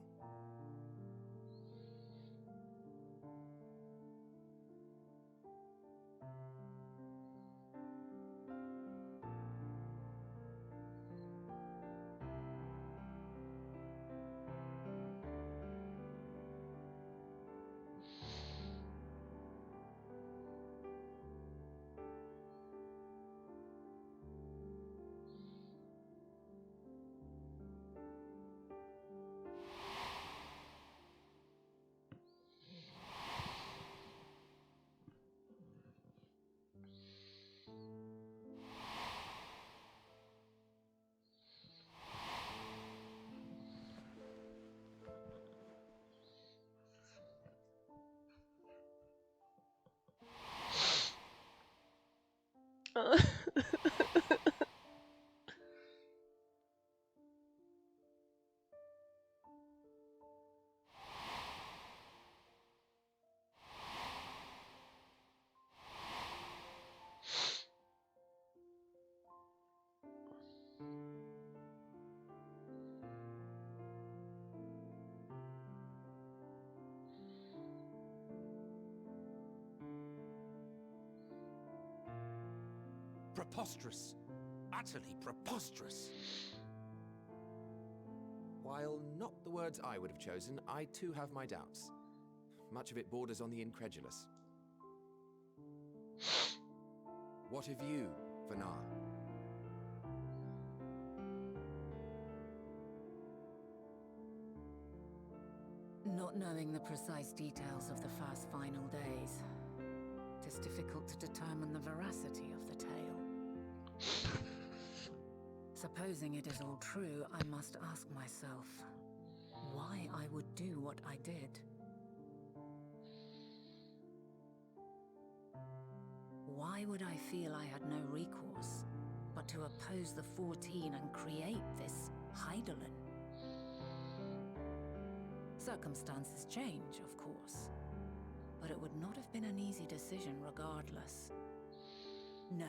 Preposterous. Utterly preposterous. While not the words I would have chosen, I too have my doubts. Much of it borders on the incredulous. What of you, Vanar? Not knowing the precise details of the first final days, it is difficult to determine the veracity of the tale. Supposing it is all true, I must ask myself why I would do what I did. Why would I feel I had no recourse but to oppose the 14 and create this Hydaelyn? Circumstances change, of course, but it would not have been an easy decision regardless. No,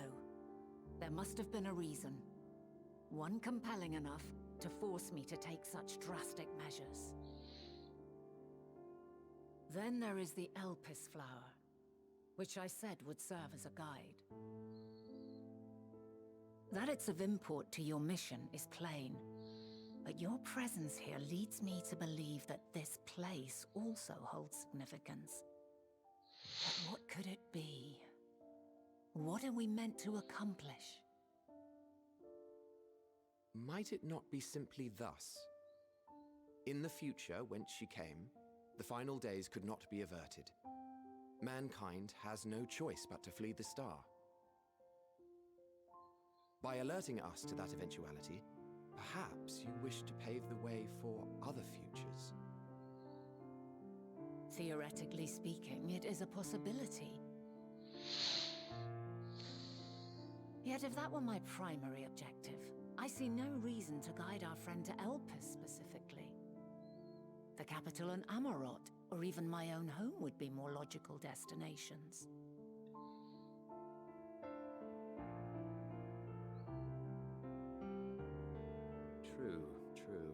there must have been a reason. One compelling enough to force me to take such drastic measures. Then there is the Elpis flower, which I said would serve as a guide. That it's of import to your mission is plain, but your presence here leads me to believe that this place also holds significance. But what could it be? What are we meant to accomplish? Might it not be simply thus? In the future, whence she came, the final days could not be averted. Mankind has no choice but to flee the star. By alerting us to that eventuality, perhaps you wish to pave the way for other futures. Theoretically speaking, it is a possibility. Yet if that were my primary objective, I see no reason to guide our friend to Elpis specifically. The capital and Amarot, or even my own home would be more logical destinations. True, true.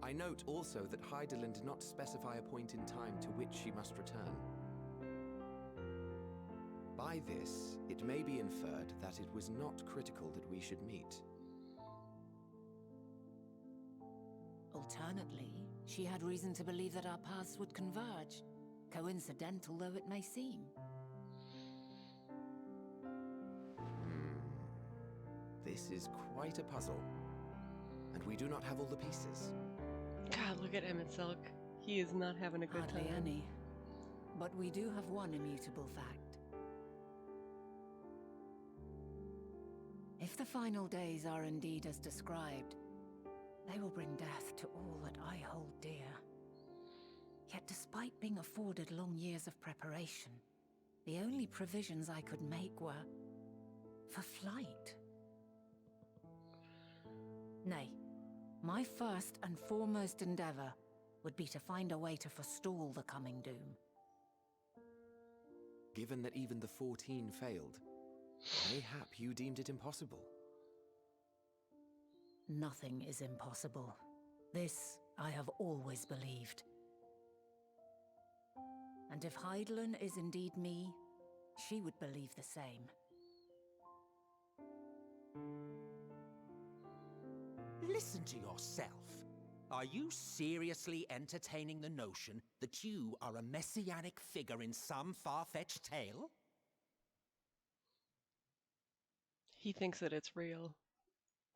I note also that Hydaelyn did not specify a point in time to which she must return. By this, it may be inferred that it was not critical that we should meet. Alternately, she had reason to believe that our paths would converge, coincidental though it may seem. This is quite a puzzle, and we do not have all the pieces. God, look at Emmett Selk. He is not having a good Hardly time. any. But we do have one immutable fact. If the final days are indeed as described, they will bring death to all that I hold dear. Yet despite being afforded long years of preparation, the only provisions I could make were for flight. Nay, my first and foremost endeavor would be to find a way to forestall the coming doom. Given that even the 14 failed, mayhap you deemed it impossible. Nothing is impossible. This I have always believed. And if Hydaelyn is indeed me, she would believe the same. Listen to yourself. Are you seriously entertaining the notion that you are a messianic figure in some far-fetched tale? He thinks that it's real.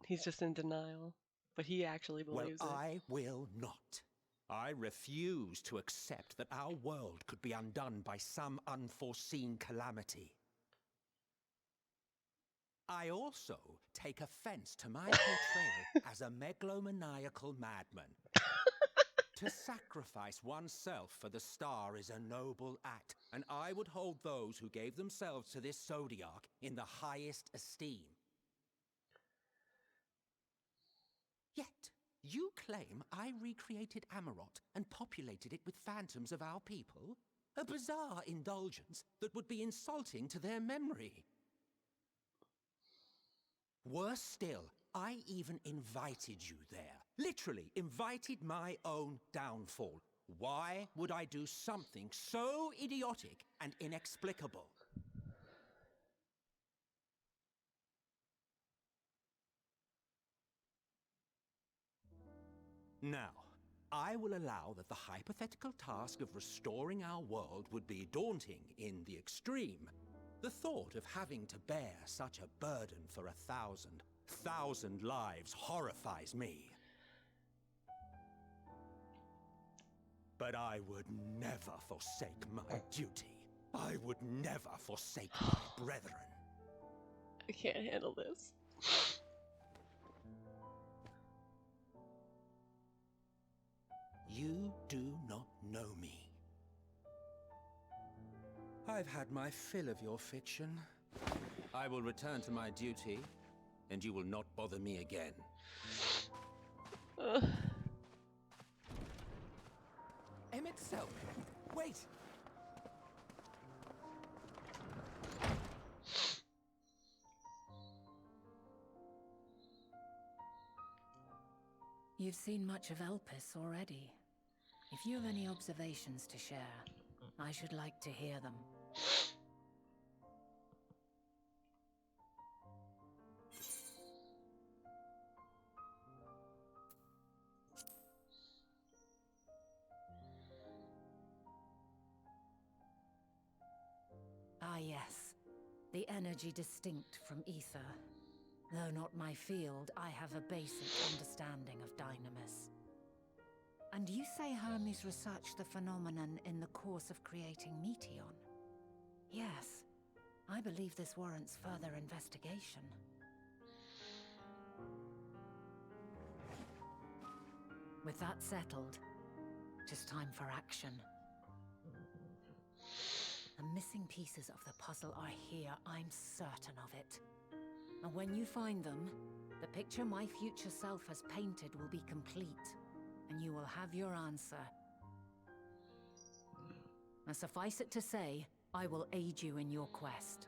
He's just in denial. But he actually believes Well, it. I will not. I refuse to accept that our world could be undone by some unforeseen calamity. I also take offense to my portrayal as a megalomaniacal madman. To sacrifice oneself for the star is a noble act, and I would hold those who gave themselves to this zodiac in the highest esteem. Yet, you claim I recreated Amarot and populated it with phantoms of our people? A bizarre indulgence that would be insulting to their memory. Worse still, I even invited you there. Literally invited my own downfall. Why would I do something so idiotic and inexplicable? Now, I will allow that the hypothetical task of restoring our world would be daunting in the extreme. The thought of having to bear such a burden for 1,000 lives horrifies me. But I would never forsake my duty. I would never forsake my brethren. I can't handle this. You do not know me. I've had my fill of your fiction. I will return to my duty, and you will not bother me again. Emmett Selk, wait! You've seen much of Elpis already. If you have any observations to share, I should like to hear them. Ah yes, the energy distinct from ether. Though not my field, I have a basic understanding of dynamis. And you say Hermes researched the phenomenon in the course of creating Meteon? Yes, I believe this warrants further investigation. With that settled, it is time for action. The missing pieces of the puzzle are here, I'm certain of it. And when you find them, the picture my future self has painted will be complete, and you will have your answer. And suffice it to say, I will aid you in your quest.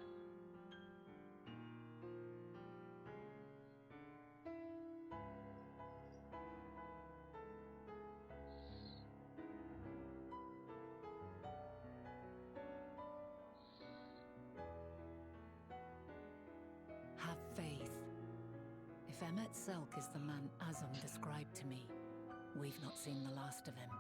Have faith. If Emmett Selk is the man Azum described to me, we've not seen the last of him.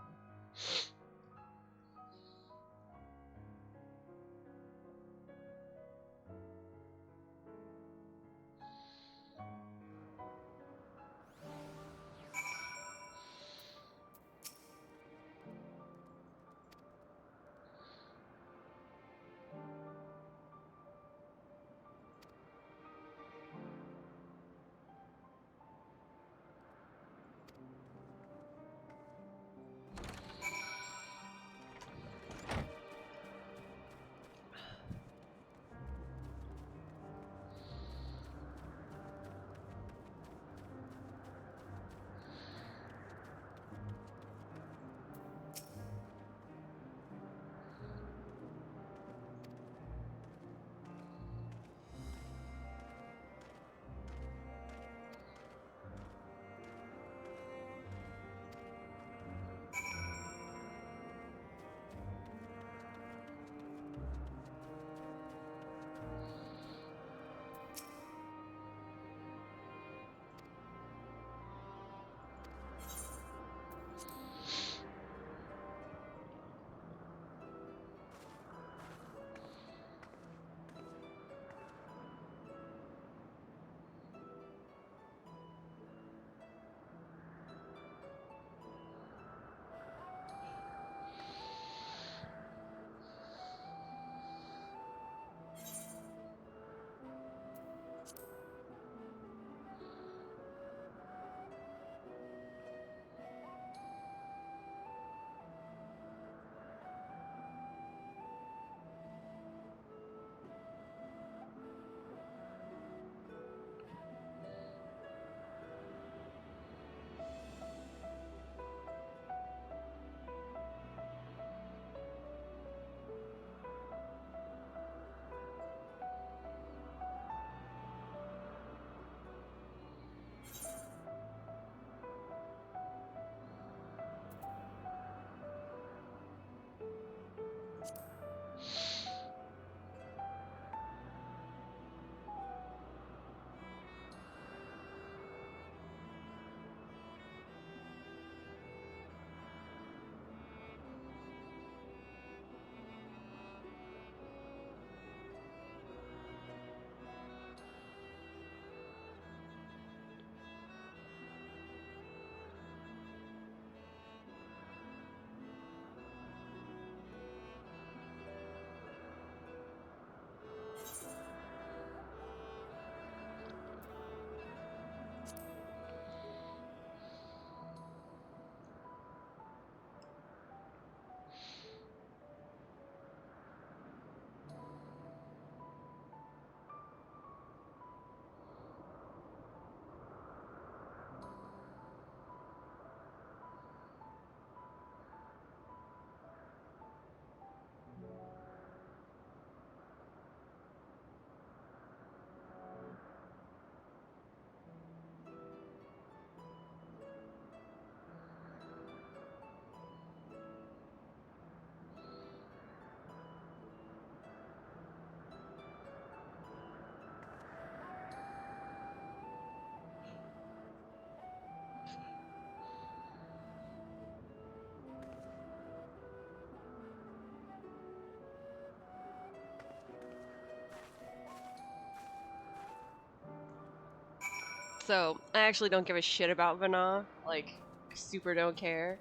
So, I actually don't give a shit about Vana. Like, I super don't care.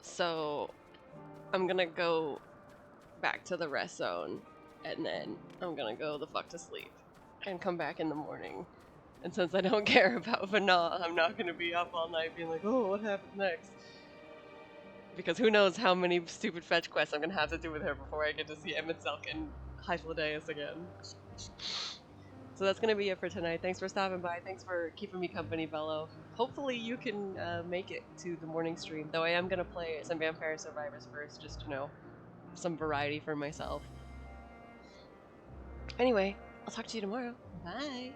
So, I'm gonna go back to the rest zone, and then I'm gonna go the fuck to sleep, and come back in the morning. And since I don't care about Vana, I'm not gonna be up all night being like, oh, what happens next? Because who knows how many stupid fetch quests I'm gonna have to do with her before I get to see Emmett Selk and Hythlodaeus again. So that's gonna be it for tonight. Thanks for stopping by. Thanks for keeping me company, Bello. Hopefully you can make it to the morning stream, though I am gonna play some Vampire Survivors first, just to know some variety for myself. Anyway, I'll talk to you tomorrow. Bye!